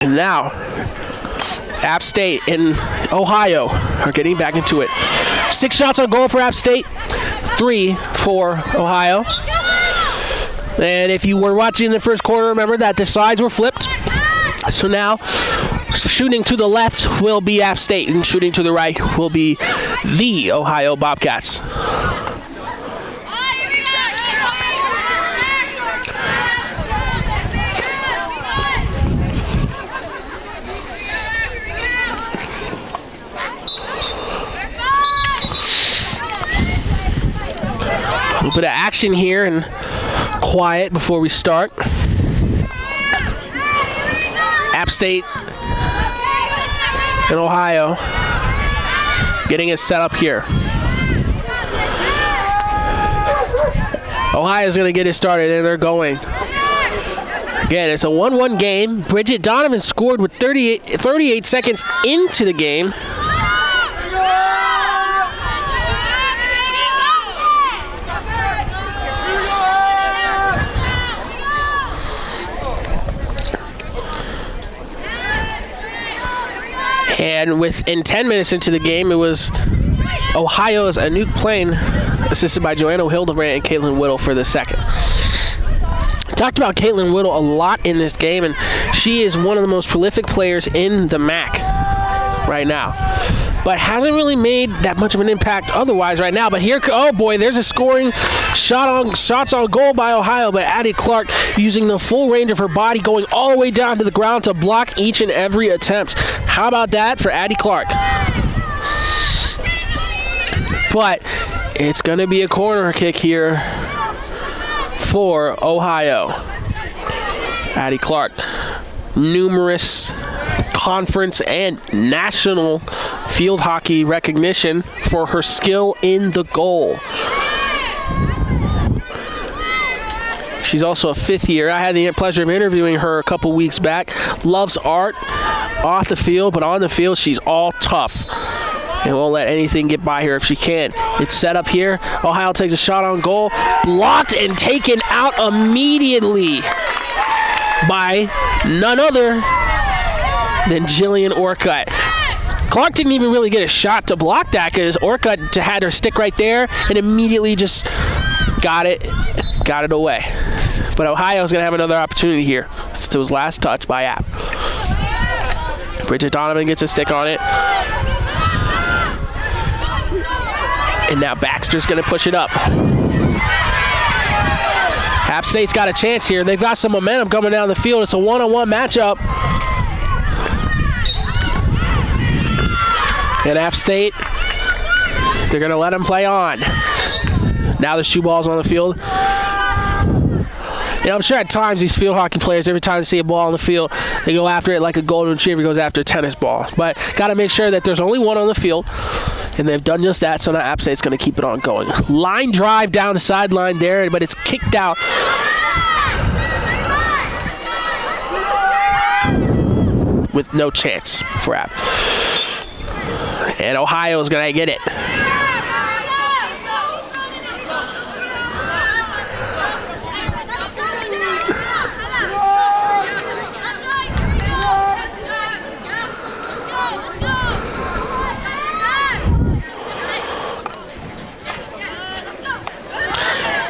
And now, App State and Ohio are getting back into it. 6 shots on goal for App State, 3 for Ohio. And if you were watching in the first quarter, remember that the sides were flipped. So now, shooting to the left will be App State, and shooting to the right will be the Ohio Bobcats. A little bit of action here and quiet before we start. App State and Ohio getting it set up here. Ohio's going to get it started, and they're going. Again, it's a 1-1 game. Bridget Donovan scored with 38 seconds into the game. And within 10 minutes into the game, it was Ohio's Anouk Plain, assisted by Joanna Hildebrand and Caitlin Whittle for the second. Talked about Caitlin Whittle a lot in this game, and she is one of the most prolific players in the MAC right now. But hasn't really made that much of an impact otherwise right now. But here, oh boy, there's a scoring shots on goal by Ohio, but Addie Clark using the full range of her body, going all the way down to the ground to block each and every attempt. How about that for Addie Clark? But it's going to be a corner kick here for Ohio. Addie Clark, numerous conference and national field hockey recognition for her skill in the goal. She's also a 5th year. I had the pleasure of interviewing her a couple weeks back. Loves art off the field, but on the field, she's all tough and won't let anything get by her if she can. It's set up here. Ohio takes a shot on goal, blocked and taken out immediately by none other than Jillian Orcutt. Clark didn't even really get a shot to block that because Orcutt had her stick right there and immediately just got it away. But Ohio's going to have another opportunity here. It's to his last touch by App. Bridget Donovan gets a stick on it. And now Baxter's going to push it up. App State's got a chance here. They've got some momentum coming down the field. It's a one-on-one matchup. And App State, they're going to let them play on. Now the shoe ball's on the field. You know, I'm sure at times these field hockey players, every time they see a ball on the field, they go after it like a golden retriever goes after a tennis ball. But got to make sure that there's only one on the field. And they've done just that, so now App State's going to keep it on going. Line drive down the sideline there, but it's kicked out. With no chance for App. And Ohio's going to get it.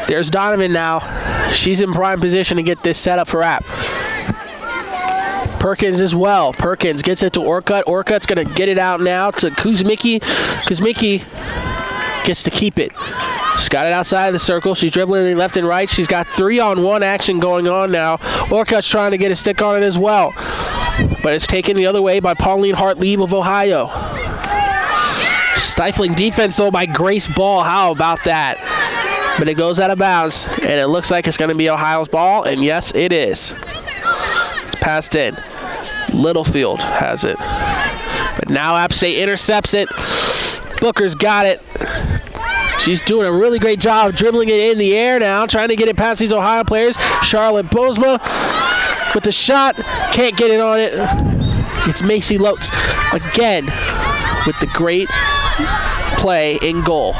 There's Donovan now. She's in prime position to get this set up for App. Perkins as well. Perkins gets it to Orcutt. Orcutt's going to get it out now to Kuzmicki. Kuzmicki gets to keep it. She's got it outside of the circle. She's dribbling left and right. She's got 3-on-1 action going on now. Orcutt's trying to get a stick on it as well. But it's taken the other way by Pauline Hart-Lieb of Ohio. Stifling defense, though, by Grace Ball. How about that? But it goes out of bounds, and it looks like it's going to be Ohio's ball, and yes, it is. It's passed in. Littlefield has it. But now App State intercepts it. Booker's got it. She's doing a really great job dribbling it in the air now, trying to get it past these Ohio players. Charlotte Bosma with the shot. Can't get it on it. It's Macy Lotz again with the great play in goal.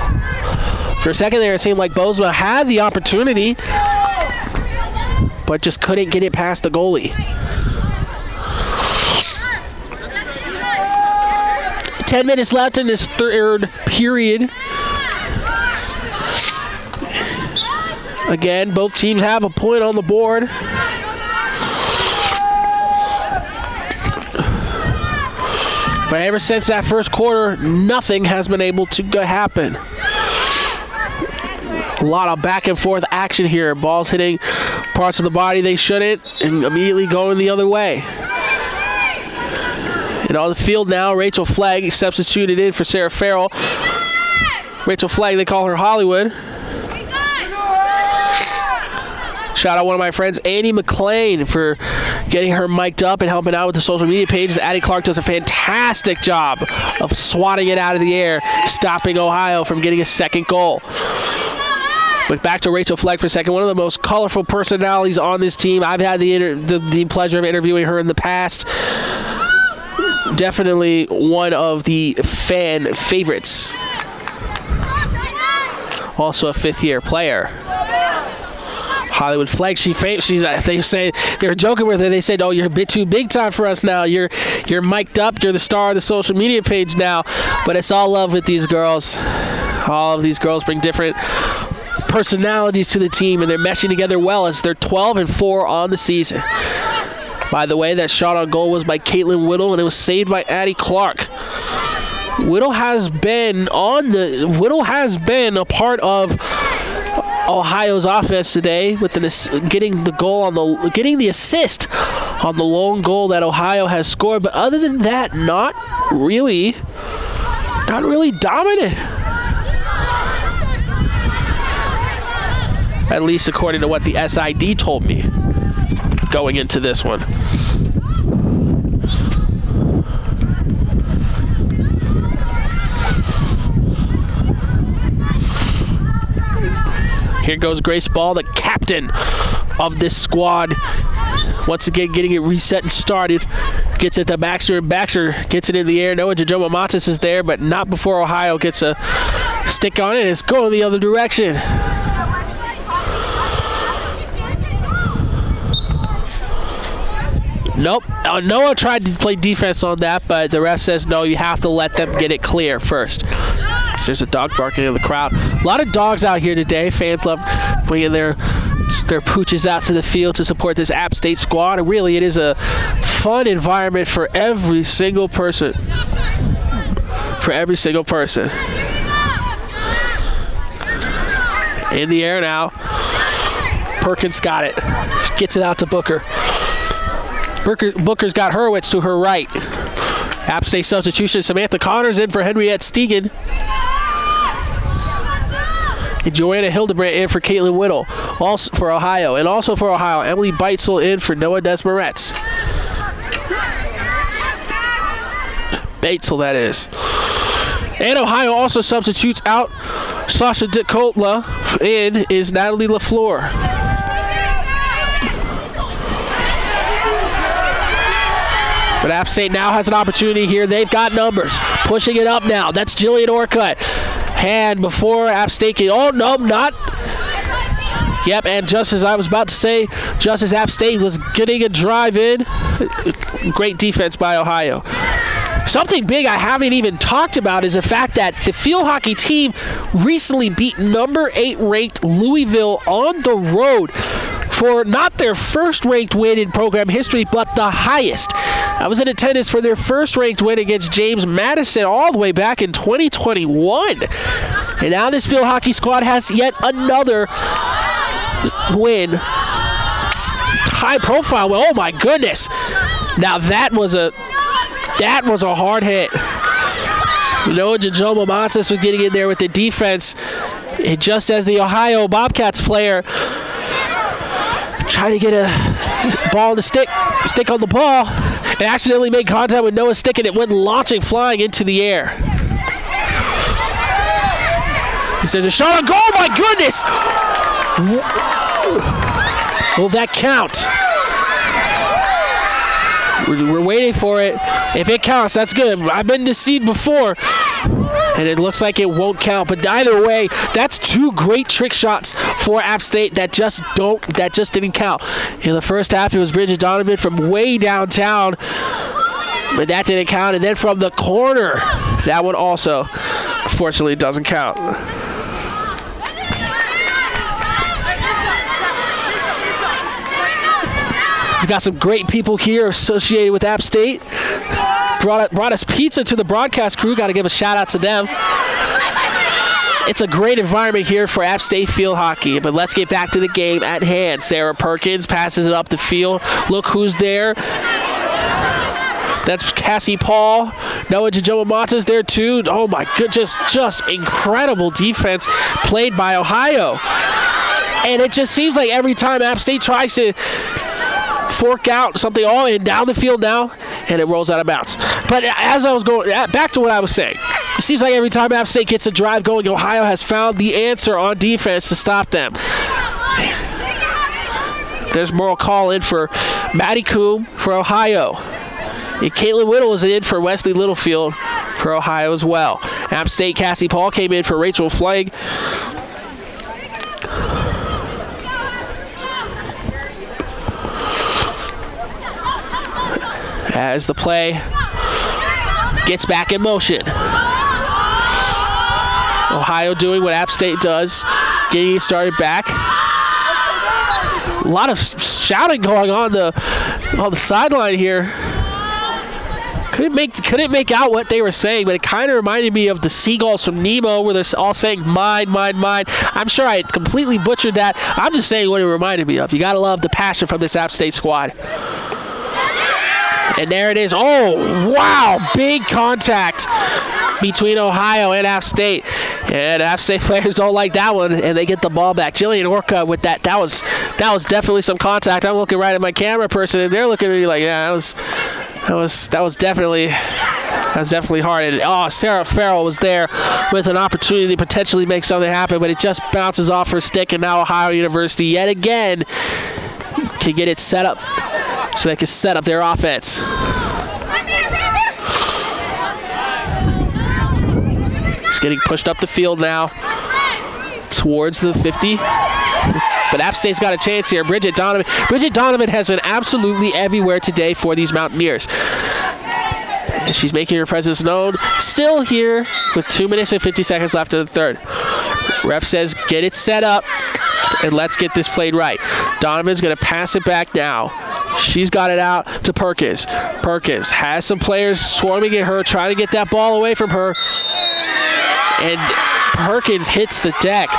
For a second there, it seemed like Bosma had the opportunity, but just couldn't get it past the goalie. 10 minutes left in this third period. Again, both teams have a point on the board. But ever since that first quarter, nothing has been able to happen. A lot of back and forth action here. Balls hitting parts of the body they shouldn't and immediately going the other way. And on the field now, Rachel Flagg substituted in for Sarah Farrell. Rachel Flagg, they call her Hollywood. Shout out one of my friends, Annie McLean, for getting her mic'd up and helping out with the social media pages. Addie Clark does a fantastic job of swatting it out of the air, stopping Ohio from getting a second goal. But back to Rachel Flagg for a second. One of the most colorful personalities on this team. I've had the pleasure of interviewing her in the past. Definitely one of the fan favorites. Also a fifth-year player. Hollywood Flagg, they were joking with her. They said, "Oh, you're a bit too big time for us now. You're mic'd up. You're the star of the social media page now." But it's all love with these girls. All of these girls bring different personalities to the team, and they're meshing together well as they're 12-4 on the season. By the way, that shot on goal was by Caitlin Whittle, and it was saved by Addie Clark. Whittle has been a part of Ohio's offense today with getting the assist on the lone goal that Ohio has scored. But other than that, not really dominant. At least according to what the SID told me going into this one. Here goes Grace Ball, the captain of this squad. Once again, getting it reset and started. Gets it to Baxter, and Baxter gets it in the air. Noah Jojomo-Matas is there, but not before Ohio gets a stick on it. It's going the other direction. Nope. Noah tried to play defense on that, but the ref says no, you have to let them get it clear first. So there's a dog barking in the crowd. A lot of dogs out here today. Fans love bringing their pooches out to the field to support this App State squad. And really, it is a fun environment for every single person. In the air now. Perkins got it. Gets it out to Booker. Booker's got Hurwitz to her right. App State substitution. Samantha Connors in for Henriette Stegen. And Joanna Hildebrandt in for Caitlin Whittle. Also for Ohio. And also for Ohio, Emily Beitzel in for Noah Desmaretz. Beitzel, that is. And Ohio also substitutes out Sasha Dekotla. In is Natalie LaFleur. But App State now has an opportunity here. They've got numbers. Pushing it up now. That's Jillian Orcutt. And before App State can... Oh, no, not. Yep, and just as I was about to say, just as App State was getting a drive in, great defense by Ohio. Something big I haven't even talked about is the fact that the field hockey team recently beat number 8 ranked Louisville on the road for not their first ranked win in program history, but the highest. I was in attendance for their first ranked win against James Madison all the way back in 2021. And now this field hockey squad has yet another win. High profile. Oh my goodness. Now that was a hard hit. Noah Jojomo-Matas was getting in there with the defense. And just as the Ohio Bobcats player trying to get a ball to stick on the ball, and accidentally made contact with Noah's stick, and it went launching, flying into the air. He says a shot on goal. My goodness! Will that count? We're waiting for it. If it counts, that's good. I've been deceived before, and it looks like it won't count. But either way, that's 2 great trick shots for App State that just didn't count. In the first half, it was Bridget Donovan from way downtown, but that didn't count. And then from the corner, That one also, unfortunately, doesn't count. We've got some great people here associated with App State. Brought us pizza to the broadcast crew. Got to give a shout out to them. It's a great environment here for App State field hockey. But let's get back to the game at hand. Sarah Perkins passes it up the field. Look who's there. That's Cassie Paul. Noah Jajomamata's there too. Oh my goodness, just incredible defense played by Ohio. And it just seems like every time App State tries to fork out something all in down the field now, and it rolls out of bounds. But as I was going back to what I was saying, it seems like every time App State gets a drive going, Ohio has found the answer on defense to stop them. There's more call in for Maddie Coombe for Ohio. And Caitlin Whittle is in for Wesley Littlefield for Ohio as well. App State Cassie Paul came in for Rachel Flagg. As the play gets back in motion. Ohio doing what App State does, getting it started back. A lot of shouting going on the sideline here. Couldn't make out what they were saying, but it kind of reminded me of the seagulls from Nemo, where they're all saying "mine, mine, mine." I'm sure I completely butchered that. I'm just saying what it reminded me of. You gotta love the passion from this App State squad. And there it is. Oh, wow. Big contact between Ohio and App State. And App State players don't like that one, and they get the ball back. Jillian Orca with that. That was definitely some contact. I'm looking right at my camera person, and they're looking at me like, yeah, that was definitely hard. And, Sarah Farrell was there with an opportunity to potentially make something happen, but it just bounces off her stick, and now Ohio University yet again can get it set up so they can set up their offense. It's getting pushed up the field now towards the 50. But App State's got a chance here. Bridget Donovan. Bridget Donovan has been absolutely everywhere today for these Mountaineers. And she's making her presence known. Still here with 2 minutes and 50 seconds left in the third. Ref says, get it set up, and let's get this played right. Donovan's going to pass it back now. She's got it out to Perkins. Perkins has some players swarming at her, trying to get that ball away from her. And Perkins hits the deck.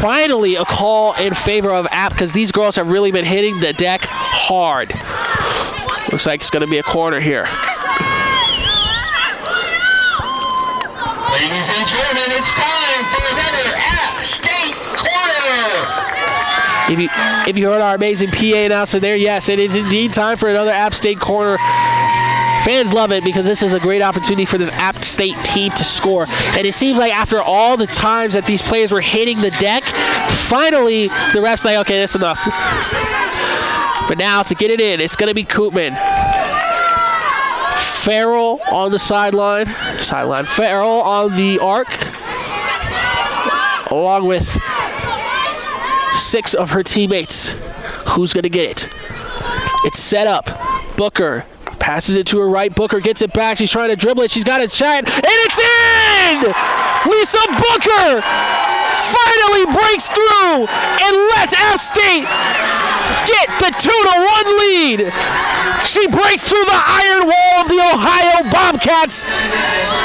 Finally, a call in favor of App, because these girls have really been hitting the deck hard. Looks like it's going to be a corner here. Ladies and gentlemen, it's time for another App State corner. If you heard our amazing PA announcer there, yes, it is indeed time for another App State corner. Fans love it because this is a great opportunity for this App State team to score. And it seems like after all the times that these players were hitting the deck, finally the ref's like, okay, that's enough. But now to get it in, it's going to be Koopman. Farrell on the sideline. Farrell on the arc, along with 6 of her teammates. Who's going to get it? It's set up. Booker passes it to her right. Booker gets it back. She's trying to dribble it. She's got it shot, and it's in! Lisa Booker finally breaks through and lets App State get the 2-1 lead. She breaks through the iron wall of the Ohio Bobcats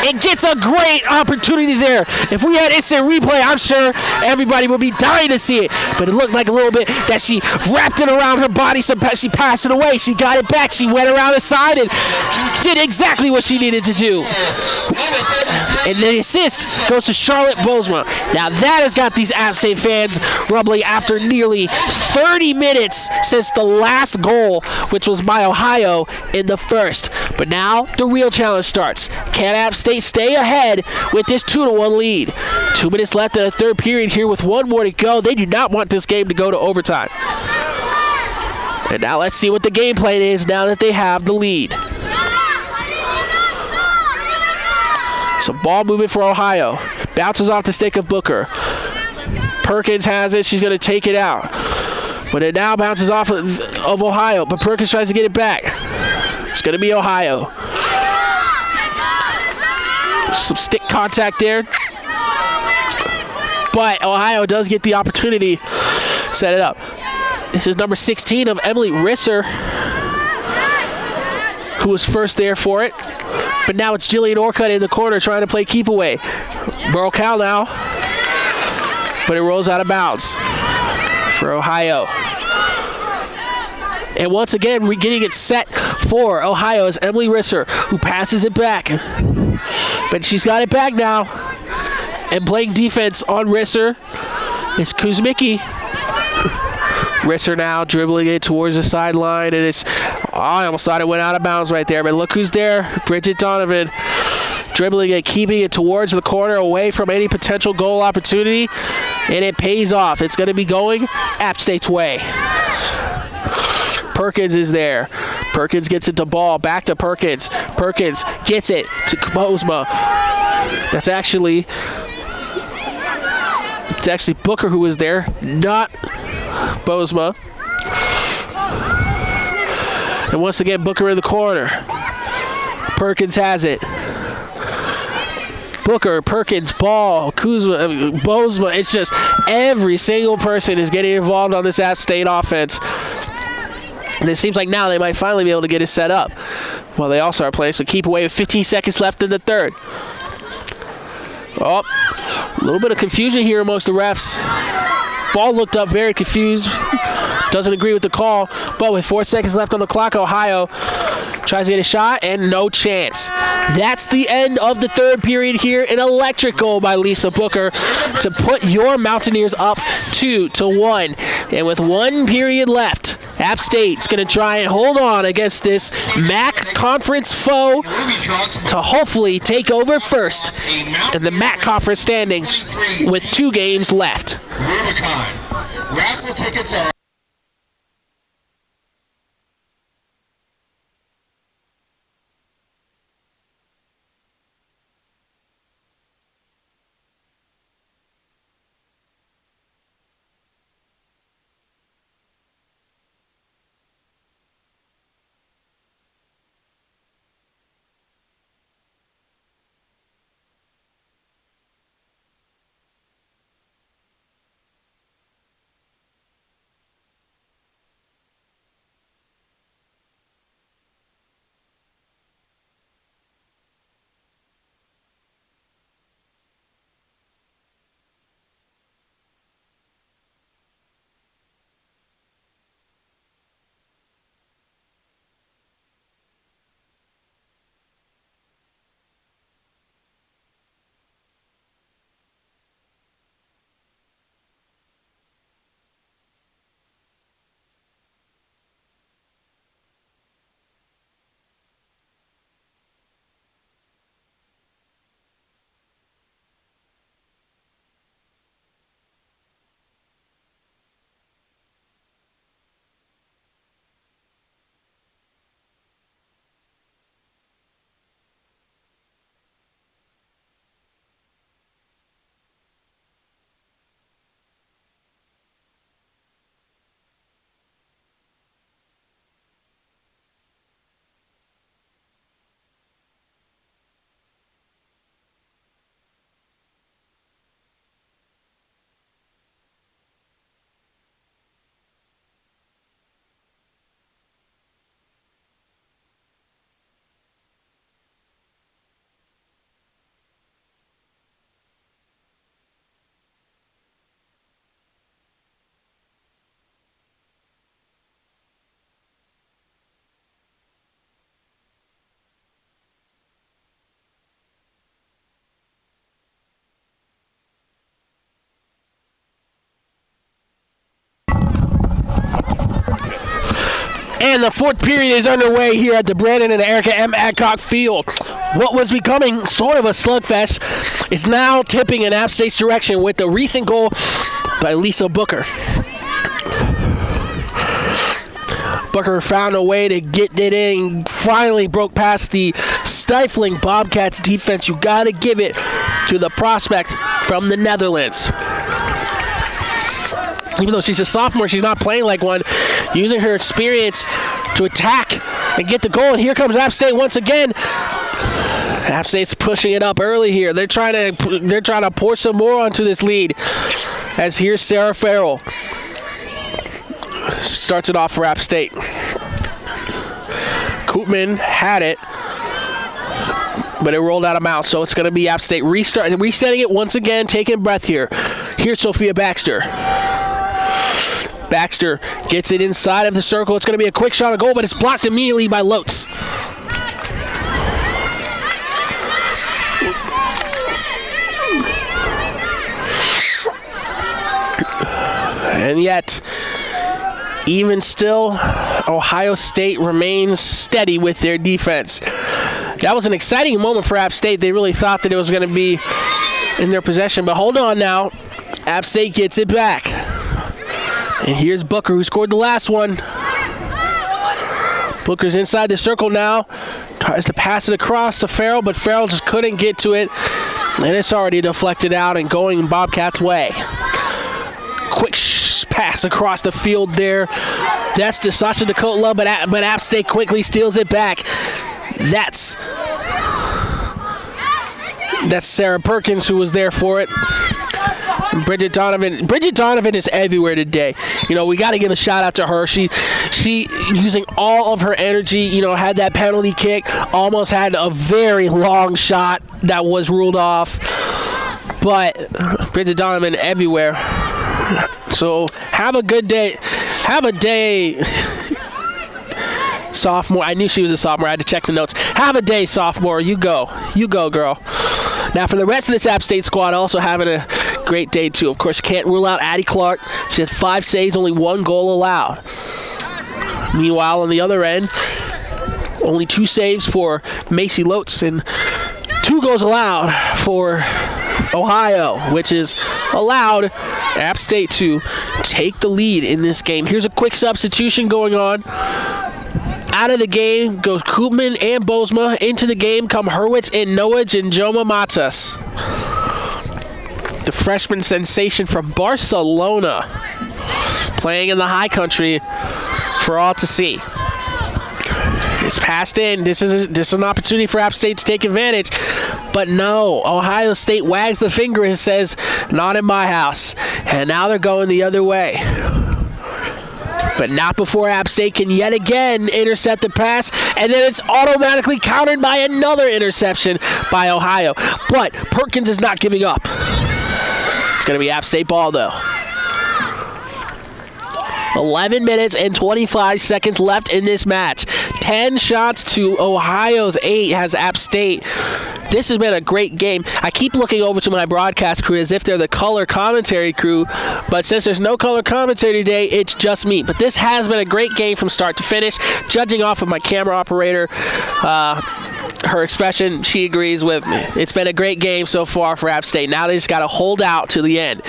and gets a great opportunity there. If we had instant replay, I'm sure everybody would be dying to see it. But it looked like a little bit that she wrapped it around her body, so she passed it away. She got it back. She went around the side and did exactly what she needed to do. And the assist goes to Charlotte Bosma. Now that has got these App State fans rumbling after nearly 30 minutes since the last goal, which was by Ohio in the first. But now the real challenge starts. Can App State stay ahead with this 2-1 lead? 2 minutes left in the third period here with 1 more to go. They do not want this game to go to overtime. And now let's see what the game plan is now that they have the lead. So ball moving for Ohio. Bounces off the stick of Booker. Perkins has it. She's going to take it out. But it now bounces off of Ohio. But Perkins tries to get it back. It's going to be Ohio. Some stick contact there. But Ohio does get the opportunity to set it up. This is number 16 of Emily Risser, who was first there for it. But now it's Jillian Orcutt in the corner trying to play keep away. Burl Cal now. But it rolls out of bounds for Ohio. And once again, we're getting it set for Ohio is Emily Risser, who passes it back. But she's got it back now. And playing defense on Risser is Kuzmicki. Risser now dribbling it towards the sideline, and I almost thought it went out of bounds right there, but look who's there. Bridget Donovan dribbling it, keeping it towards the corner, away from any potential goal opportunity, and it pays off. It's going to be going App State's way. Perkins is there. Perkins gets it to ball, back to Perkins. Perkins gets it to Bozma. It's actually Booker who was there, not Bozma. And once again, Booker in the corner. Perkins has it. Booker, Perkins, ball, Kuzma, Bozma. It's just every single person is getting involved on this App State offense. And it seems like now they might finally be able to get it set up. Well, they all start playing, so keep away with 15 seconds left in the third. Oh, a little bit of confusion here amongst the refs. Ball looked up very confused. Doesn't agree with the call. But with 4 seconds left on the clock, Ohio tries to get a shot, and no chance. That's the end of the third period here. An electric goal by Lisa Booker to put your Mountaineers up 2-1. And with 1 period left, App State's going to try and hold on against this MAC conference foe to hopefully take over first in the MAC conference standings with 2 games left. Raffle tickets are And the fourth period is underway here at the Brandon and Erica M. Adcock Field. What was becoming sort of a slugfest is now tipping in App State's direction with the recent goal by Lisa Booker. Booker found a way to get it in, finally broke past the stifling Bobcats defense. You got to give it to the prospect from the Netherlands. Even though she's a sophomore, she's not playing like one, using her experience to attack and get the goal. And here comes App State once again. App State's pushing it up early here. They're trying to pour some more onto this lead. As here's Sarah Farrell. Starts it off for App State. Koopman had it, but it rolled out of bounds, so it's going to be App State resetting it once again, taking a breath here. Here's Sophia Baxter. Baxter gets it inside of the circle. It's going to be a quick shot on goal, but it's blocked immediately by Lotz. And yet, even still, Ohio State remains steady with their defense. That was an exciting moment for App State. They really thought that it was going to be in their possession. But hold on now. App State gets it back. And here's Booker, who scored the last one. Booker's inside the circle now. Tries to pass it across to Farrell, but Farrell just couldn't get to it. And it's already deflected out and going Bobcats' way. Quick pass across the field there. That's to Sasha Dakota, but App State quickly steals it back. That's Sarah Perkins who was there for it. And Bridget Donovan is everywhere today. You know, we got to give a shout out to her. She using all of her energy, you know, had that penalty kick, almost had a very long shot that was ruled off. But Bridget Donovan everywhere. So have a good day. Have a day, sophomore. I knew she was a sophomore. I had to check the notes. Have a day, sophomore. You go. You go, girl. Now, for the rest of this App State squad, also having a great day, too. Of course, can't rule out Addie Clark. She had 5 saves, only 1 goal allowed. Meanwhile, on the other end, only 2 saves for Macy Lotz and 2 goals allowed for Ohio, which is allowed App State to take the lead in this game. Here's a quick substitution going on. Out of the game goes Koopman and Bosma. Into the game come Hurwitz and Noah Jinjoma Matas. The freshman sensation from Barcelona, playing in the high country for all to see. It's passed in. This is an opportunity for App State to take advantage. But no, Ohio State wags the finger and says, not in my house. And now they're going the other way. But not before App State can yet again intercept the pass. And then it's automatically countered by another interception by Ohio. But Perkins is not giving up. It's going to be App State ball, though. 11 minutes and 25 seconds left in this match. 10 shots to Ohio's 8 has App State. This has been a great game. I keep looking over to my broadcast crew as if they're the color commentary crew, but since there's no color commentary today, it's just me. But this has been a great game from start to finish. Judging off of my camera operator, her expression, she agrees with me. It's been a great game so far for App State. Now they just got to hold out to the end.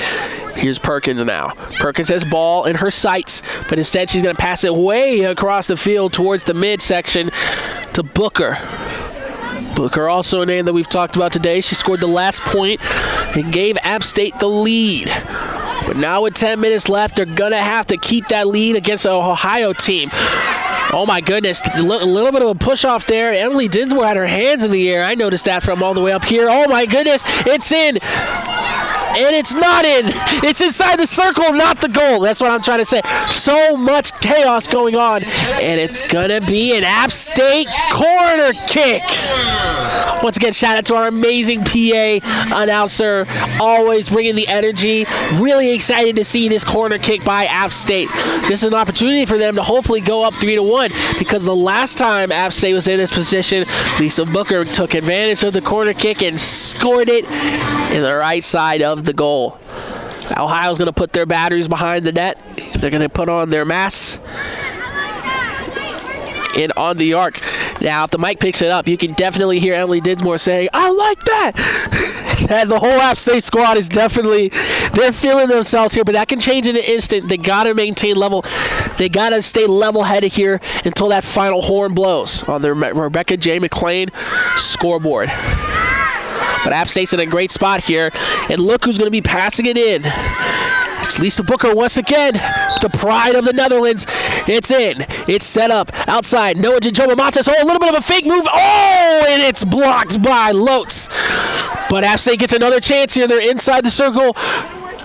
Here's Perkins now. Perkins has ball in her sights, but instead she's going to pass it way across the field towards the midsection to Booker. Booker, also a name that we've talked about today. She scored the last point and gave App State the lead. But now with 10 minutes left, they're going to have to keep that lead against the Ohio team. Oh, my goodness. A little bit of a push-off there. Emily Dinsmore had her hands in the air. I noticed that from all the way up here. Oh, my goodness. It's in. And it's not in. It's inside the circle, not the goal. That's what I'm trying to say. So much chaos going on. And it's going to be an App State corner kick. Once again, shout out to our amazing PA announcer. Always bringing the energy. Really excited to see this corner kick by App State. This is an opportunity for them to hopefully go up 3-1. Because the last time App State was in this position, Lisa Booker took advantage of the corner kick and scored it in the right side of the goal. Ohio's going to put their batteries behind the net. They're going to put on their masks and on the arc. Now, if the mic picks it up, you can definitely hear Emily Dinsmore saying, I like that. And the whole App State squad is definitely, they're feeling themselves here, but that can change in an instant. They got to maintain level. They got to stay level-headed here until that final horn blows on the Rebecca J. McLean scoreboard. But App State's in a great spot here. And look who's going to be passing it in. It's Lisa Booker once again, the pride of the Netherlands. It's in. It's set up outside. Noah Jojo-Matas. Oh, a little bit of a fake move. Oh, and it's blocked by Lotz. But App State gets another chance here. They're inside the circle.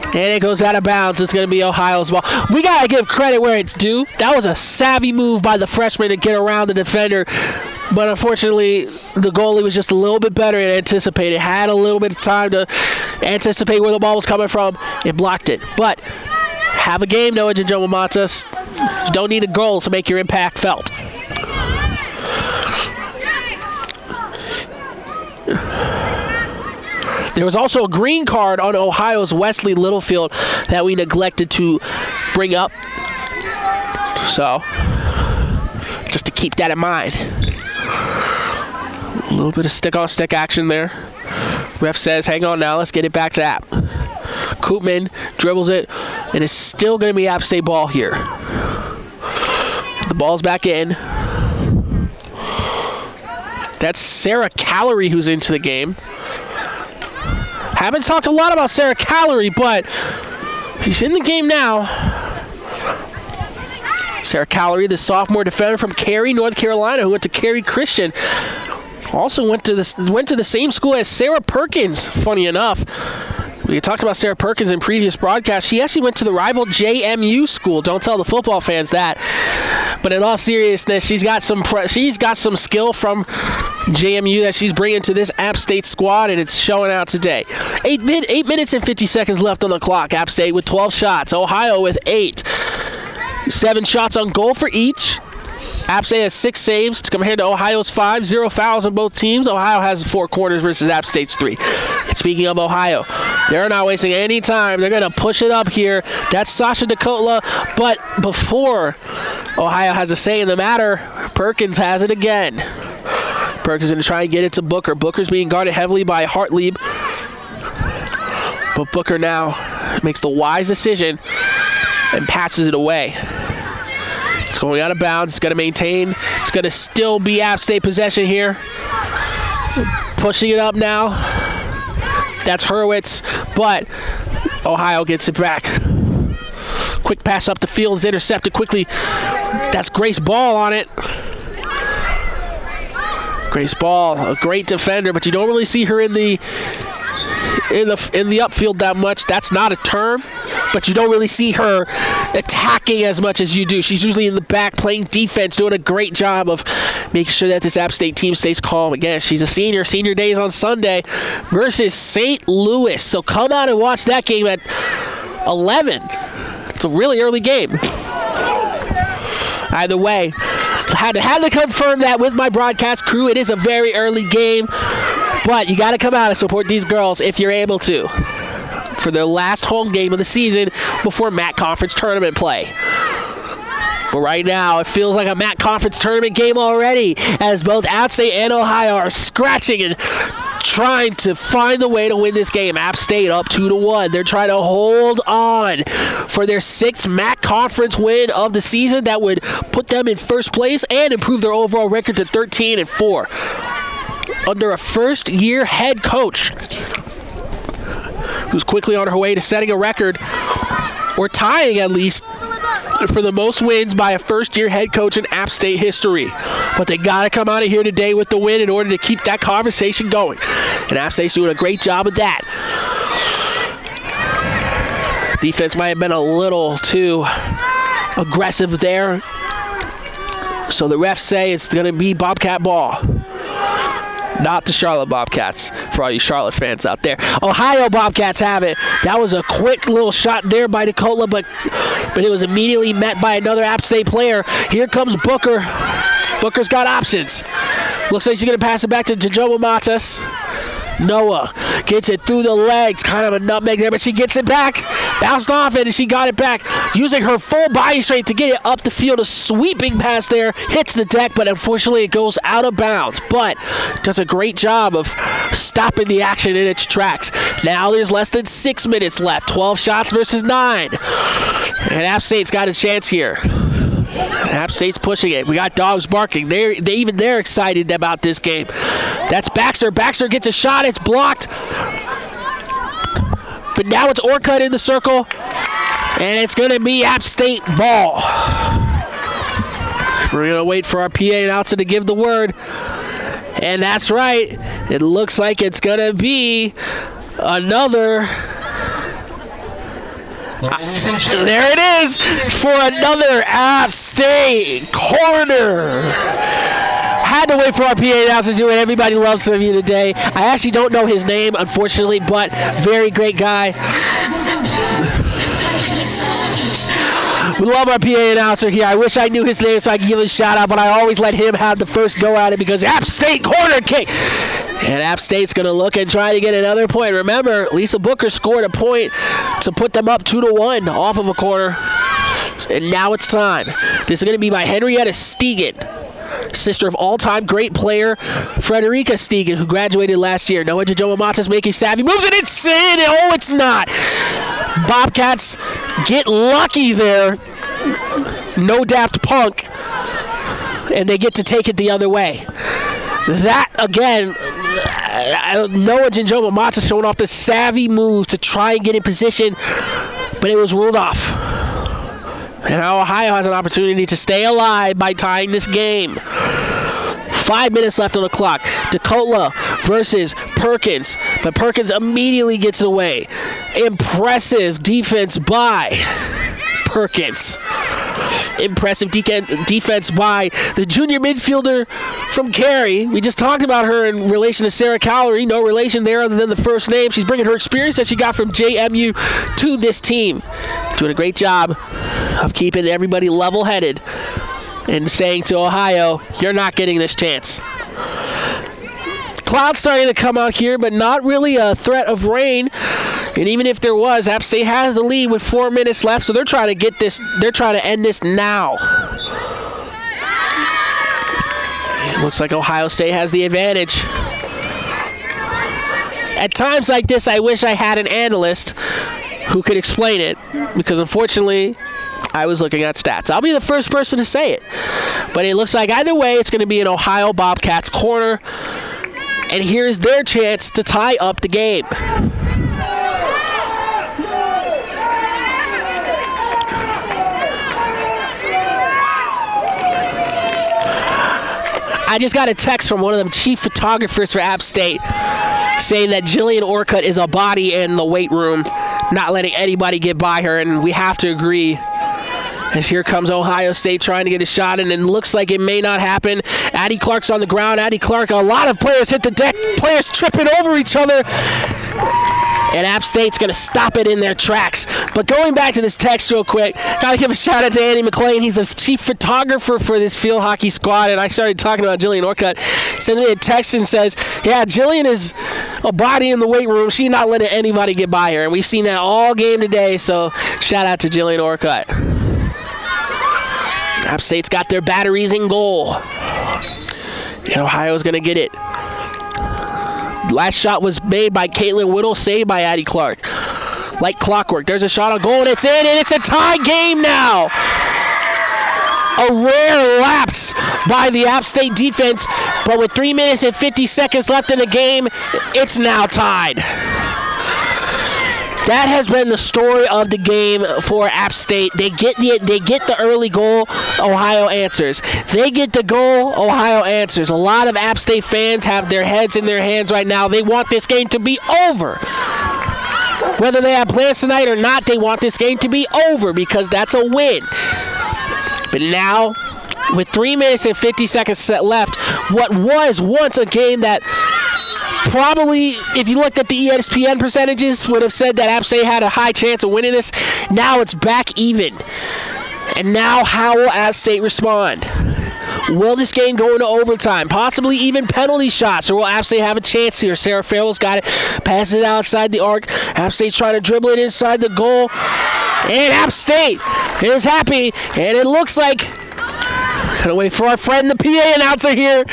And it goes out of bounds. It's going to be Ohio's ball. We got to give credit where it's due. That was a savvy move by the freshman to get around the defender. But unfortunately, the goalie was just a little bit better than anticipated. Had a little bit of time to anticipate where the ball was coming from. It blocked it. But have a game, Noah Jojo-Matas. You don't need a goal to make your impact felt. There was also a green card on Ohio's Wesley Littlefield that we neglected to bring up. So, just to keep that in mind. A little bit of stick-on-stick action there. Ref says, hang on now, let's get it back to App. Koopman dribbles it, and it's still going to be App State ball here. The ball's back in. That's Sarah Callery who's into the game. Haven't talked a lot about Sarah Callery, but she's in the game now. Sarah Callery, the sophomore defender from Cary, North Carolina, who went to Cary Christian. Also went to the same school as Sarah Perkins, funny enough. We talked about Sarah Perkins in previous broadcasts. She actually went to the rival JMU school. Don't tell the football fans that. But in all seriousness, she's got some skill from JMU that she's bringing to this App State squad, and it's showing out today. 8 minutes and 50 seconds left on the clock. App State with 12 shots. Ohio with 8. 7 shots on goal for each. App State has 6 saves compared to Ohio's 5. 0 fouls on both teams. Ohio has 4 corners versus App State's 3. And speaking of Ohio, they're not wasting any time. They're going to push it up here. That's Sasha Dakotla. But before Ohio has a say in the matter, Perkins has it again. Perkins going to try and get it to Booker. Booker's being guarded heavily by Hartlieb. But Booker now makes the wise decision and passes it away. It's going out of bounds. It's going to maintain. It's going to still be App State possession here. Pushing it up now. That's Hurwitz, but Ohio gets it back. Quick pass up the field is intercepted quickly. That's Grace Ball on it. Grace Ball, a great defender, but you don't really see her in the upfield that much. That's not a term, but you don't really see her attacking as much as you do. She's usually in the back playing defense, doing a great job of making sure that this App State team stays calm. Again, she's a senior. Senior day is on Sunday versus St. Louis. So come out and watch that game at 11. It's a really early game. Either way, had to confirm that with my broadcast crew. It is a very early game, but you got to come out and support these girls if you're able to for their last home game of the season before MAC Conference tournament play. But right now, it feels like a MAC Conference tournament game already, as both App State and Ohio are scratching and trying to find the way to win this game. App State up 2-1. They're trying to hold on for their 6th MAC Conference win of the season. That would put them in first place and improve their overall record to 13-4. Under a first-year head coach who's quickly on her way to setting a record, or tying at least, for the most wins by a first-year head coach in App State history. But they got to come out of here today with the win in order to keep that conversation going. And App State's doing a great job of that. Defense might have been a little too aggressive there. So the refs say it's going to be Bobcat ball. Not the Charlotte Bobcats, for all you Charlotte fans out there. Ohio Bobcats have it. That was a quick little shot there by Dakotla, but it was immediately met by another App State player. Here comes Booker. Booker's got options. Looks like she's going to pass it back to Jojo-Matas. Noah gets it through the legs. Kind of a nutmeg there, but she gets it back. Bounced off it, and she got it back. Using her full body strength to get it up the field. A sweeping pass there. Hits the deck, but unfortunately it goes out of bounds. But does a great job of stopping the action in its tracks. Now there's less than 6 minutes left. 12 shots versus 9. And App State's got a chance here. App State's pushing it. We got dogs barking. They're excited about this game. That's Baxter. Baxter gets a shot. It's blocked. But now it's Orcutt in the circle. And it's going to be App State ball. We're going to wait for our PA announcer to give the word. And that's right. It looks like it's going to be another... there it is for another App State corner. Had to wait for our PA announcer to do it. Everybody loves some of you today. I actually don't know his name, unfortunately, but very great guy. We love our PA announcer here. I wish I knew his name so I could give him a shout out, but I always let him have the first go at it because App State corner kick. And App State's going to look and try to get another point. Remember, Lisa Booker scored a point to put them up 2-1 off of a corner. And now it's time. This is going to be by Henrietta Stegan, sister of all-time great player Frederica Stegan, who graduated last year. Noah Jojo-Matas making savvy moves, and it's in. Oh, it's not. Bobcats get lucky there. No Daft Punk. And they get to take it the other way. That, again, Noah Jojo-Matas showing off the savvy moves to try and get in position, but it was ruled off. And now Ohio has an opportunity to stay alive by tying this game. 5 minutes left on the clock. Dakota versus Perkins. But Perkins immediately gets away. Impressive defense by Perkins. Impressive defense by the junior midfielder from Cary. We just talked about her in relation to Sarah Callery. No relation there other than the first name. She's bringing her experience that she got from JMU to this team. Doing a great job of keeping everybody level-headed and saying to Ohio, you're not getting this chance. Clouds starting to come out here, but not really a threat of rain. And even if there was, App State has the lead with 4 minutes left, so they're trying to get this. They're trying to end this now. It looks like Ohio State has the advantage. At times like this, I wish I had an analyst who could explain it, because unfortunately, I was looking at stats. I'll be the first person to say it. But it looks like either way, it's going to be an Ohio Bobcats corner. And here's their chance to tie up the game. I just got a text from one of them chief photographers for App State saying that Jillian Orcutt is a body in the weight room, not letting anybody get by her, and we have to agree. As here comes Ohio State trying to get a shot, and it looks like it may not happen. Addie Clark's on the ground. Addie Clark, a lot of players hit the deck. Players tripping over each other. And App State's going to stop it in their tracks. But going back to this text real quick, got to give a shout out to Andy McLean. He's the chief photographer for this field hockey squad, and I started talking about Jillian Orcutt. Sends me a text and says, yeah, Jillian is a body in the weight room. She's not letting anybody get by her. And we've seen that all game today, so shout out to Jillian Orcutt. App State's got their batteries in goal. And Ohio's going to get it. Last shot was made by Caitlin Whittle, saved by Addie Clark. Like clockwork, there's a shot on goal, and it's in, and it's a tie game now. A rare lapse by the App State defense, but with 3 minutes and 50 seconds left in the game, it's now tied. That has been the story of the game for App State. They get the early goal, Ohio answers. They get the goal, Ohio answers. A lot of App State fans have their heads in their hands right now. They want this game to be over. Whether they have plans tonight or not, they want this game to be over because that's a win. But now, with 3 minutes and 50 seconds left, what was once a game that probably, if you looked at the ESPN percentages, would have said that App State had a high chance of winning this. Now it's back even. And now how will App State respond? Will this game go into overtime? Possibly even penalty shots, or will App State have a chance here? Sarah Farrell's got it. Passes it outside the arc. App State's trying to dribble it inside the goal. And App State is happy. And it looks like, gonna wait for our friend, the PA announcer here.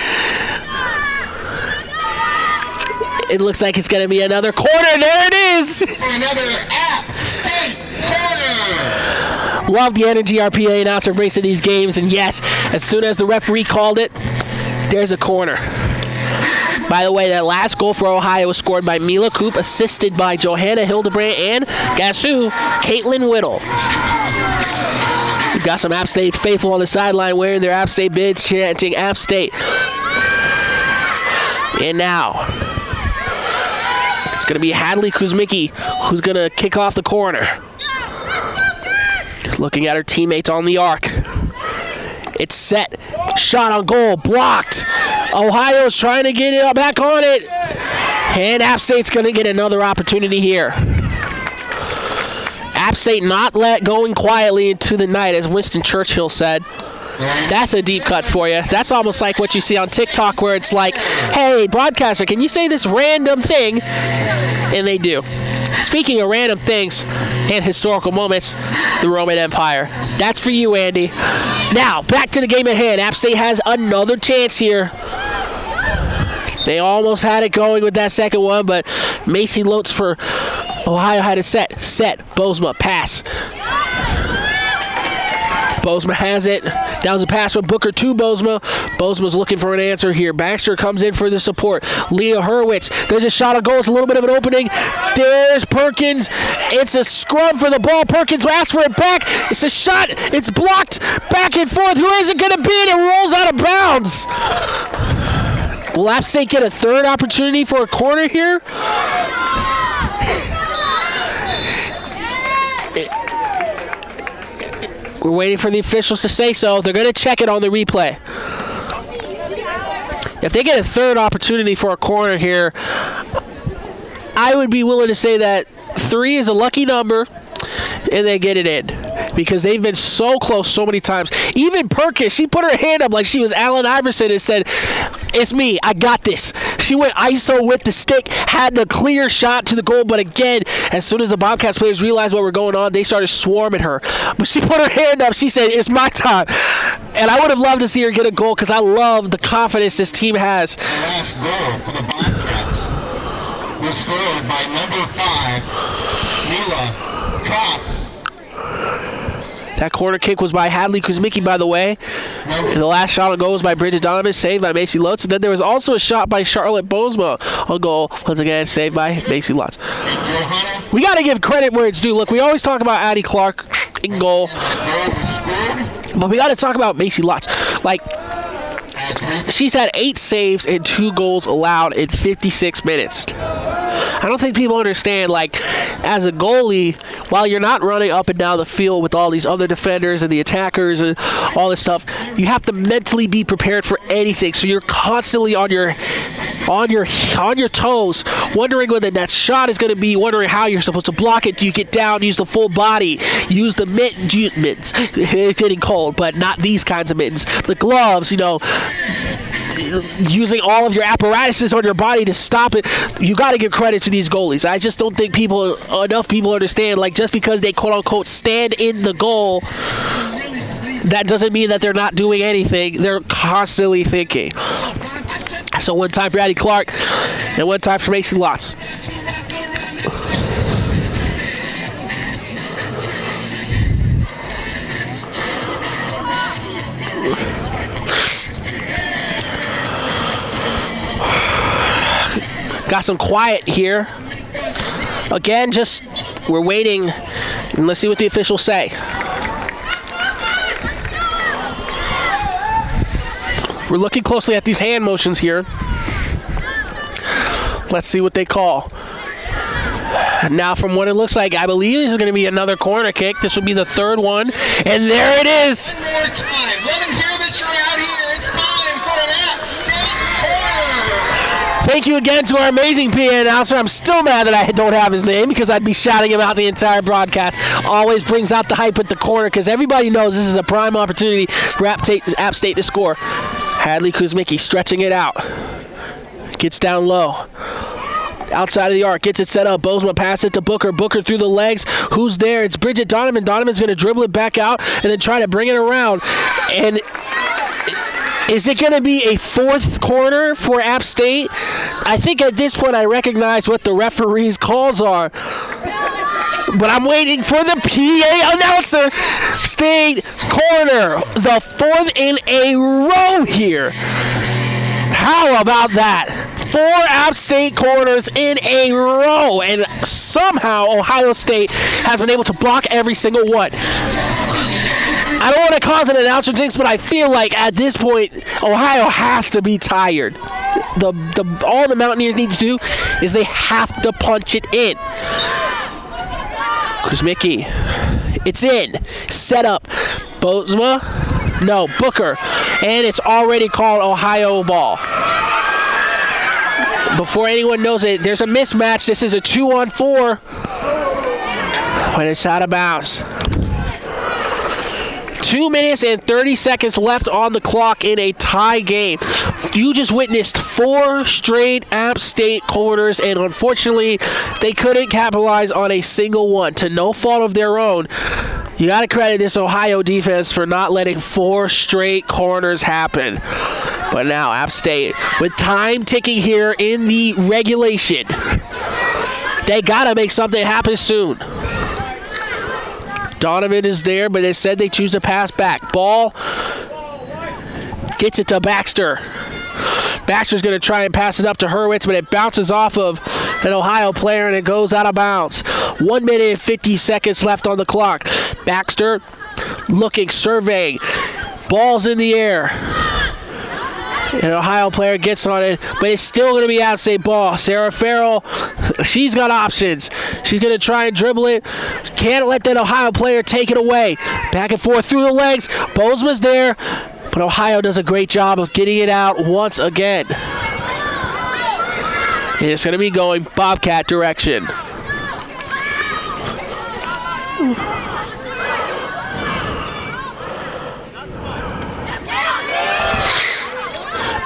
It looks like it's going to be another corner. There it is. Another App State corner. Love the energy our PA announcer brings to these games. And yes, as soon as the referee called it, there's a corner. By the way, that last goal for Ohio was scored by Mila Coop, assisted by Johanna Hildebrandt and, guess who, Caitlin Whittle. We've got some App State faithful on the sideline wearing their App State bids, chanting App State. And now, it's going to be Hadley Kuzmicki who's going to kick off the corner. Looking at her teammates on the arc. It's set. Shot on goal. Blocked. Ohio's trying to get it back on it. And App State's going to get another opportunity here. App State not going quietly into the night, as Winston Churchill said. That's a deep cut for you. That's almost like what you see on TikTok where it's like, hey, broadcaster, can you say this random thing? And they do. Speaking of random things and historical moments, the Roman Empire. That's for you, Andy. Now, back to the game at hand. App State has another chance here. They almost had it going with that second one, but Macy Lotz for Ohio had it set. Bozema, pass. Bozema has it. That was a pass from Booker to Bozema. Bozema's looking for an answer here. Baxter comes in for the support. Leah Hurwitz. There's a shot on goal. It's a little bit of an opening. There's Perkins. It's a scrub for the ball. Perkins asks for it back. It's a shot. It's blocked. Back and forth. Who is it going to be? And it rolls out of bounds. Will App State get a third opportunity for a corner here? We're waiting for the officials to say so. They're going to check it on the replay. If they get a third opportunity for a corner here, I would be willing to say that 3 is a lucky number and they get it in. Because they've been so close so many times. Even Perkins, she put her hand up like she was Allen Iverson and said, it's me, I got this. She went ISO with the stick, had the clear shot to the goal, but again, as soon as the Bobcats players realized what was going on, they started swarming her. But she put her hand up, she said, it's my time. And I would have loved to see her get a goal because I love the confidence this team has. The last goal for the Bobcats was scored by number 5, Mila Coop. That corner kick was by Hadley Kuzmicki, by the way. And the last shot on goal was by Bridget Donovan, saved by Macy Lotz. And then there was also a shot by Charlotte Bozema on goal, once again, saved by Macy Lotz. We got to give credit where it's due. Look, we always talk about Addie Clark in goal. But we got to talk about Macy Lotz. Like, she's had 8 saves and 2 goals allowed in 56 minutes. I don't think people understand, like, as a goalie, while you're not running up and down the field with all these other defenders and the attackers and all this stuff, you have to mentally be prepared for anything. So you're constantly on your toes, wondering when the next shot is going to be, wondering how you're supposed to block it. Do you get down, use the full body, use the mittens? It's getting cold, but not these kinds of mittens. The gloves, using all of your apparatuses on your body to stop it. You got to give credit to these goalies. I just don't think enough people understand, like, just because they quote-unquote stand in the goal, that doesn't mean that they're not doing anything. They're constantly thinking. So one time for Addie Clark and one time for Macy Lotz. Got some quiet here. Again, we're waiting, and let's see what the officials say. We're looking closely at these hand motions here. Let's see what they call. Now, from what it looks like, I believe this is going to be another corner kick. This will be the third one, and there it is. One more time. Let them hear that you're out here. It's time for an App State corner. Thank you again to our amazing PA announcer. I'm still mad that I don't have his name because I'd be shouting him out the entire broadcast. Always brings out the hype at the corner because everybody knows this is a prime opportunity for App State to score. Hadley Kuzmicki stretching it out. Gets down low. Outside of the arc, gets it set up. Bozema passes it to Booker. Booker through the legs. Who's there? It's Bridget Donovan. Donovan's going to dribble it back out and then try to bring it around. And is it going to be a fourth corner for App State? I think at this point I recognize what the referee's calls are. But I'm waiting for the PA announcer. State corner. The 4th in a row here. How about that? 4 App State corners in a row, and somehow Ohio State has been able to block every single one. I don't want to cause an announcer jinx, but I feel like at this point, Ohio has to be tired. All the Mountaineers need to do is they have to punch it in. Kuzmicki, it's in. Set up. Bozma, no, Booker. And it's already called Ohio ball. Before anyone knows it, there's a mismatch. This is a 2-on-4. But it's out of bounds. 2 minutes and 30 seconds left on the clock in a tie game. You just witnessed 4 straight App State corners, and unfortunately, they couldn't capitalize on a single one. To no fault of their own, you got to credit this Ohio defense for not letting 4 straight corners happen. But now, App State, with time ticking here in the regulation, they got to make something happen soon. Donovan is there, but they said they choose to pass back. Ball gets it to Baxter. Baxter's going to try and pass it up to Hurwitz, but it bounces off of an Ohio player and it goes out of bounds. 1 minute and 50 seconds left on the clock. Baxter looking, surveying. Ball's in the air. An Ohio player gets on it, but it's still going to be out state ball. Sarah Farrell, she's got options. She's going to try and dribble it. Can't let that Ohio player take it away. Back and forth through the legs. Bozma's there, but Ohio does a great job of getting it out once again. And it's going to be going Bobcat direction.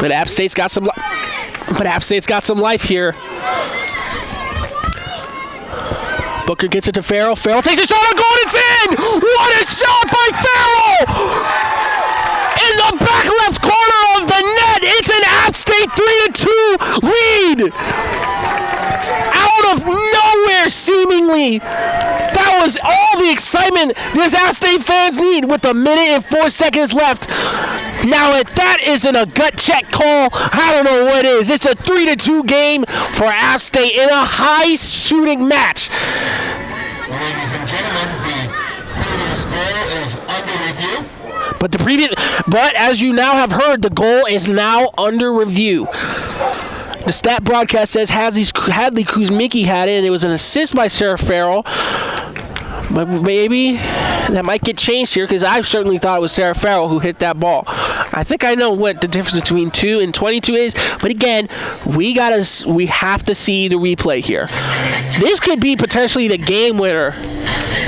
But App State's got some life here. Booker gets it to Farrell. Farrell takes a shot on goal. It's in! What a shot by Farrell! In the back left corner of the net. It's an App State 3-2 lead. Out of nowhere, seemingly. That was all the excitement this App State fans need with a minute and 4 seconds left. Now, if that isn't a gut check call, I don't know what is. It's a 3-2 game for App State in a high-shooting match. Ladies and gentlemen, the previous goal is under review. But as you now have heard, the goal is now under review. The stat broadcast says Hadley Kuzmicki had it, and it was an assist by Sarah Farrell. But maybe that might get changed here, because I certainly thought it was Sarah Farrell who hit that ball. I think I know what the difference between 2 and 22 is, but again, we have to see the replay here. This could be potentially the game winner.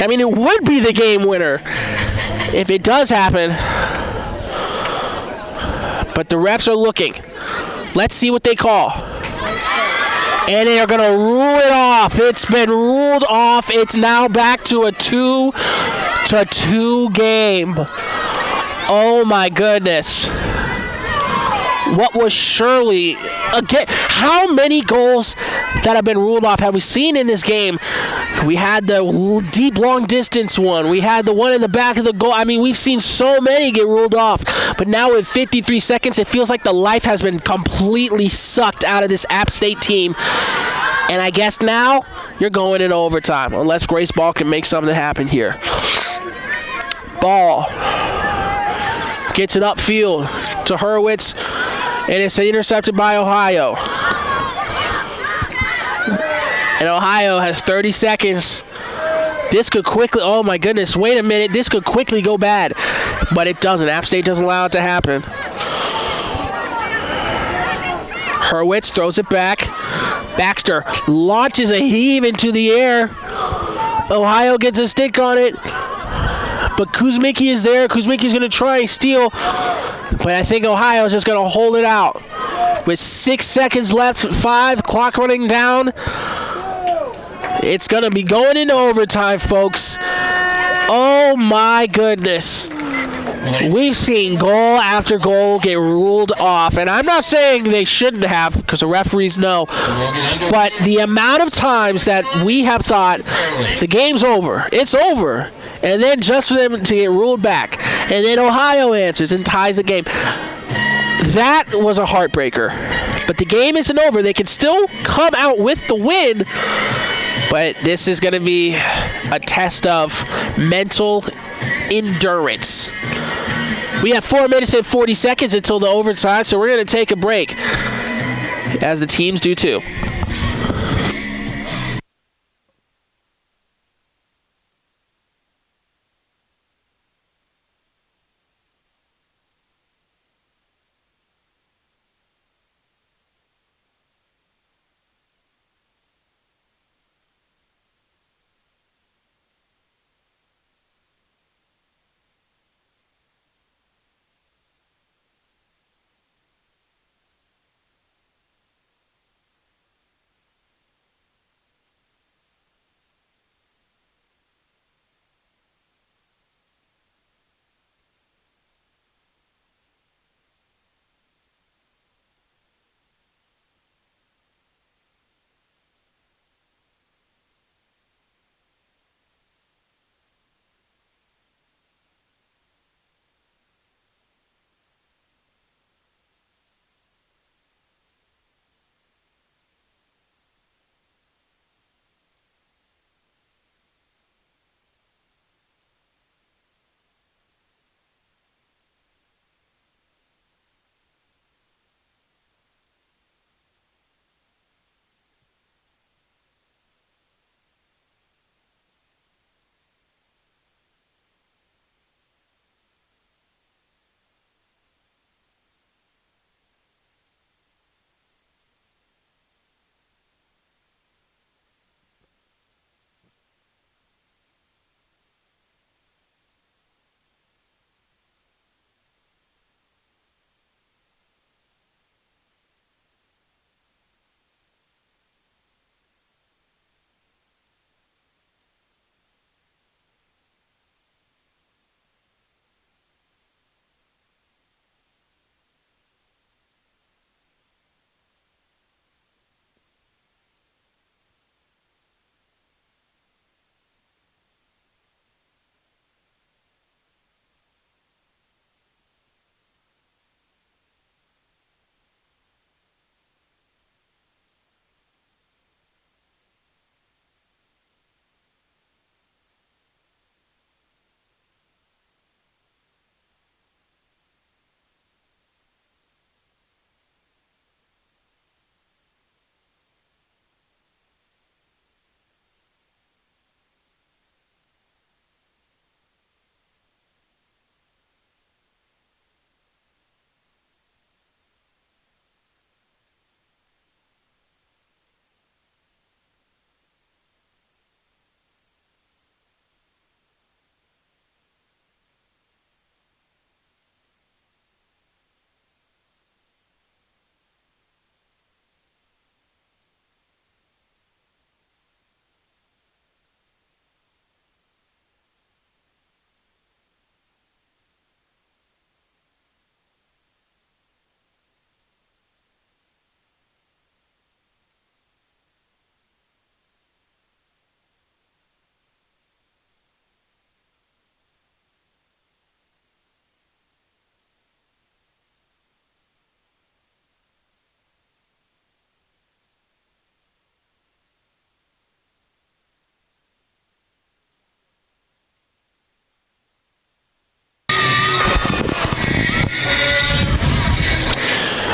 I mean, it would be the game winner if it does happen. But the refs are looking. Let's see what they call. And they are going to rule it off. It's been ruled off. It's now back to a 2-2 game. Oh my goodness. What was surely again? How many goals that have been ruled off have we seen in this game? We had the deep long distance one. We had the one in the back of the goal. I mean, we've seen so many get ruled off. But now with 53 seconds, it feels like the life has been completely sucked out of this App State team. And I guess now you're going into overtime, unless Grace Ball can make something happen here. Ball gets it upfield to Hurwitz, and it's intercepted by Ohio. And Ohio has 30 seconds. This could quickly, oh my goodness, wait a minute, this could quickly go bad. But it doesn't. App State doesn't allow it to happen. Hurwitz throws it back. Baxter launches a heave into the air. Ohio gets a stick on it. But Kuzmicki is there. Kuzmicki's going to try and steal. But I think Ohio is just going to hold it out. With 6 seconds left, 5, clock running down. It's going to be going into overtime, folks. Oh, my goodness. We've seen goal after goal get ruled off. And I'm not saying they shouldn't have, because the referees know. But the amount of times that we have thought, the game's over. It's over. And then just for them to get ruled back. And then Ohio answers and ties the game. That was a heartbreaker. But the game isn't over. They can still come out with the win, but this is going to be a test of mental endurance. We have 4 minutes and 40 seconds until the overtime, so we're going to take a break, as the teams do too.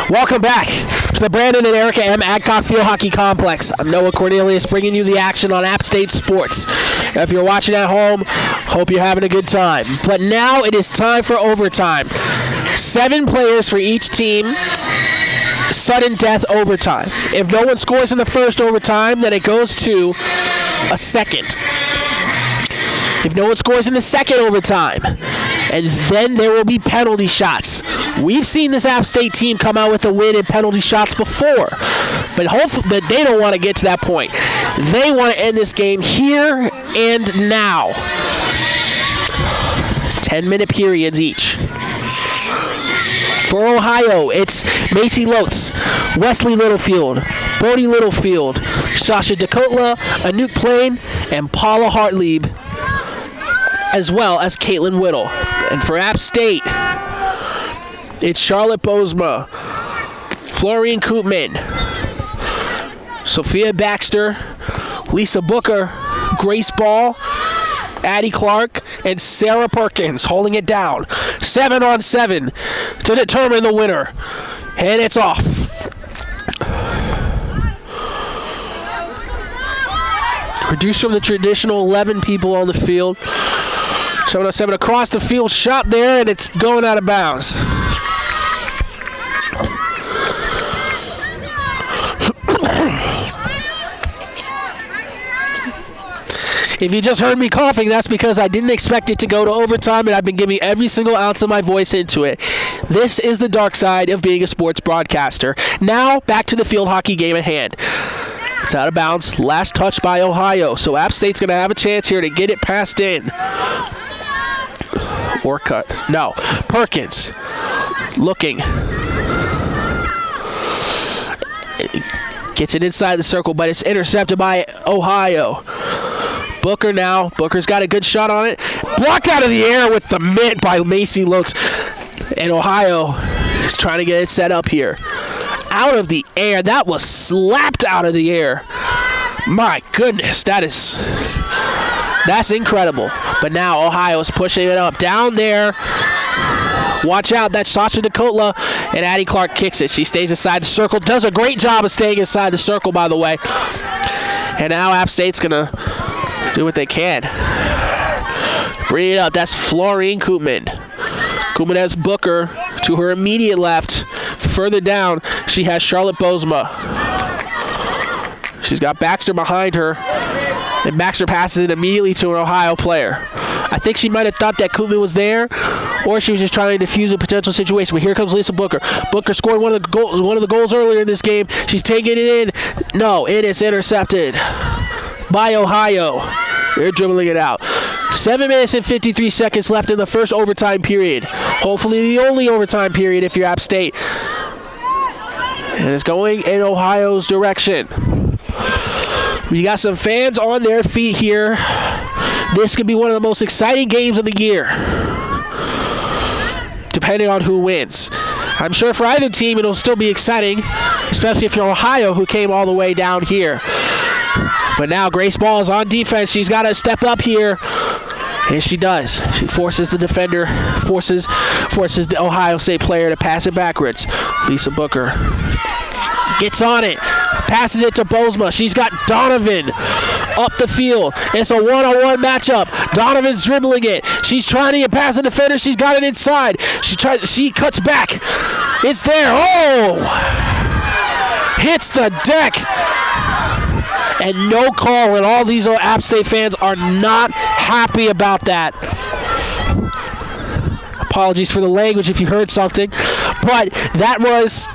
Welcome back to the Brandon and Erica M. Adcock Field Hockey Complex. I'm Noah Cornelius, bringing you the action on App State Sports. If you're watching at home, hope you're having a good time. But now it is time for overtime. 7 players for each team. Sudden death overtime. If no one scores in the first overtime, then it goes to a second. If no one scores in the second overtime, and then there will be penalty shots. We've seen this App State team come out with a win in penalty shots before, but hopefully that they don't want to get to that point. They want to end this game here and now. 10-minute periods each. For Ohio, it's Macy Lotz, Wesley Littlefield, Bodie Littlefield, Sasha Dakotla, Anouk Plain, and Paula Hartlieb, as well as Caitlin Whittle. And for App State, it's Charlotte Bozma, Florine Koopman, Sophia Baxter, Lisa Booker, Grace Ball, Addie Clark, and Sarah Perkins holding it down. 7-on-7 to determine the winner. And it's off. Reduced from the traditional 11 people on the field. 7-on-7 across the field, shot there, and it's going out of bounds. If you just heard me coughing, that's because I didn't expect it to go to overtime, and I've been giving every single ounce of my voice into it. This is the dark side of being a sports broadcaster. Now, back to the field hockey game at hand. It's out of bounds. Last touch by Ohio. So App State's going to have a chance here to get it passed in. Or cut. No. Perkins. Looking. Gets it inside the circle, but it's intercepted by Ohio. Booker now. Booker's got a good shot on it. Blocked out of the air with the mitt by Macy Lotz. And Ohio is trying to get it set up here. Out of the air. That was slapped out of the air. My goodness. That's incredible. But now Ohio is pushing it up. Down there. Watch out. That's Sasha Dakotla. And Addie Clark kicks it. She stays inside the circle. Does a great job of staying inside the circle, by the way. And now App State's going to do what they can. Bring it up. That's Florine Koopman. Koopman has Booker to her immediate left. Further down, she has Charlotte Bozma. She's got Baxter behind her. And Baxter passes it immediately to an Ohio player. I think she might have thought that Koopman was there, or she was just trying to defuse a potential situation. But here comes Lisa Booker. Booker scored one of the goals earlier in this game. She's taking it in. No, it is intercepted by Ohio. They're dribbling it out. 7 minutes and 53 seconds left in the first overtime period. Hopefully the only overtime period if you're App State. And it's going in Ohio's direction. We got some fans on their feet here. This could be one of the most exciting games of the year, depending on who wins. I'm sure for either team it'll still be exciting, especially if you're Ohio, who came all the way down here. But now Grace Ball is on defense. She's got to step up here. And she does. She forces the defender, forces the Ohio State player to pass it backwards. Lisa Booker gets on it, passes it to Bozma. She's got Donovan up the field. It's a one-on-one matchup. Donovan's dribbling it. She's trying to get past the defender. She's got it inside. She cuts back. It's there. Oh! Hits the deck. And no call, and all these App State fans are not happy about that. Apologies for the language if you heard something, but that was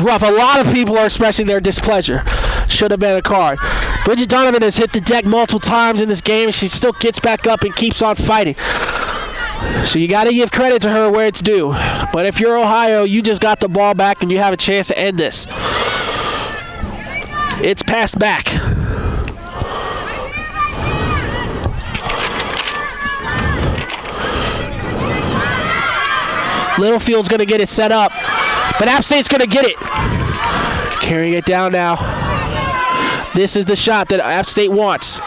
rough. A lot of people are expressing their displeasure. Should have been a card. Bridget Donovan has hit the deck multiple times in this game, and she still gets back up and keeps on fighting. So you got to give credit to her where it's due. But if you're Ohio, you just got the ball back, and you have a chance to end this. It's passed back. Littlefield's going to get it set up, but App State's going to get it. Carrying it down now. This is the shot that App State wants.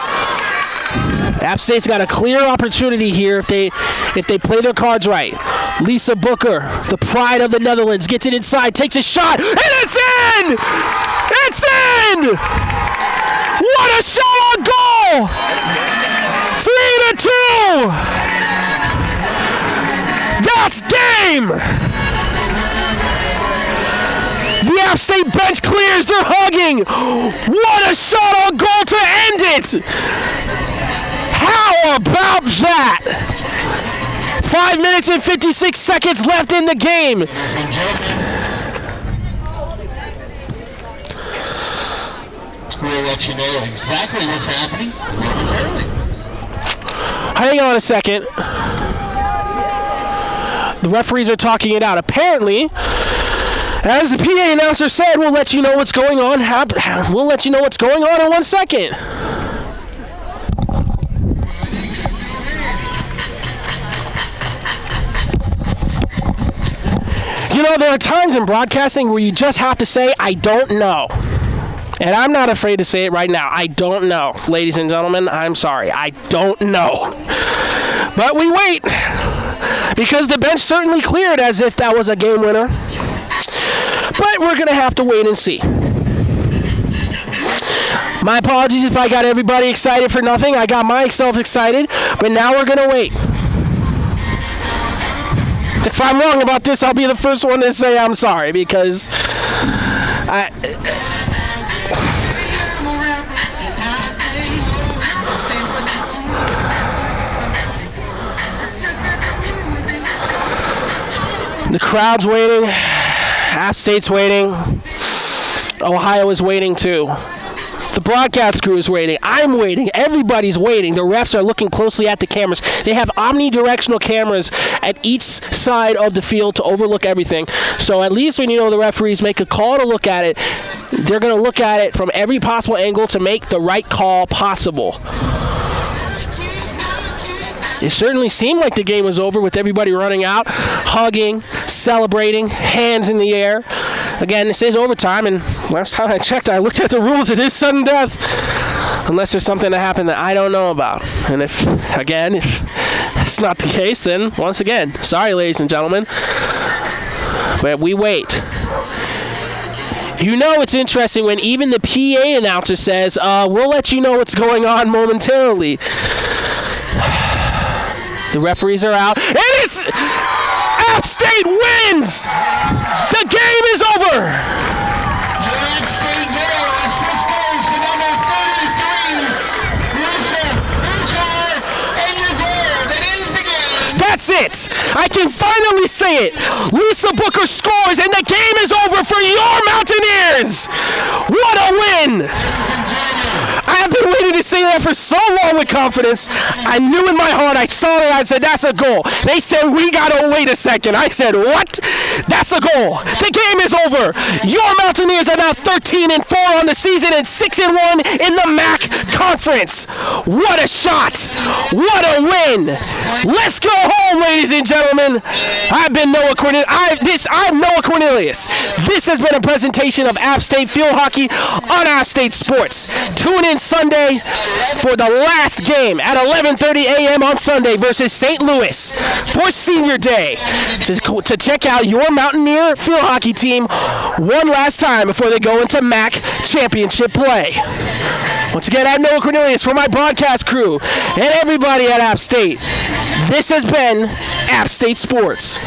App State's got a clear opportunity here if they play their cards right. Lisa Booker, the pride of the Netherlands, gets it inside, takes a shot, and it's in! It's in! What a shot on goal! 3-2! That's game! The App State bench clears, they're hugging! What a shot on goal to end it! How about that? 5 minutes and 56 seconds left in the game. We'll let you know exactly what's happening momentarily. Hang on a second. The referees are talking it out. Apparently, as the PA announcer said, we'll let you know what's going on. We'll let you know what's going on in 1 second. You know, there are times in broadcasting where you just have to say, I don't know. And I'm not afraid to say it right now. I don't know. Ladies and gentlemen, I'm sorry. I don't know. But we wait. Because the bench certainly cleared as if that was a game winner. But we're going to have to wait and see. My apologies if I got everybody excited for nothing. I got myself excited. But now we're going to wait. If I'm wrong about this, I'll be the first one to say I'm sorry. Because the crowd's waiting. App State's waiting. Ohio is waiting too. The broadcast crew is waiting. I'm waiting. Everybody's waiting. The refs are looking closely at the cameras. They have omnidirectional cameras at each side of the field to overlook everything. So at least when you know the referees make a call to look at it, they're going to look at it from every possible angle to make the right call possible. It certainly seemed like the game was over with everybody running out, hugging, celebrating, hands in the air. Again, this is overtime, and last time I checked, I looked at the rules. It is sudden death, unless there's something that happened that I don't know about. And if it's not the case, then once again, sorry, ladies and gentlemen, but we wait. You know it's interesting when even the PA announcer says, we'll let you know what's going on momentarily. The referees are out, and it's App State wins! The game is over! App State now assist goes to number 33, Lisa Bukar, and your goal that ends the game. That's it! I can finally say it! Lisa Booker scores, and the game is over for your Mountaineers! What a win! I have been waiting to say that for so long with confidence. I knew in my heart, I saw it, I said, that's a goal. They said, we gotta wait a second. I said, what? That's a goal. The game is over. Your Mountaineers are now 13-4 on the season and 6-1 in the MAC Conference. What a shot. What a win. Let's go home, ladies and gentlemen. I've been Noah Cornelius. I'm Noah Cornelius. This has been a presentation of App State Field Hockey on App State Sports. Tune in Sunday for the last game at 11:30 a.m. on Sunday versus St. Louis for Senior Day to check out your Mountaineer field hockey team one last time before they go into MAC championship play. Once again, I'm Noah Cornelius for my broadcast crew and everybody at App State. This has been App State Sports.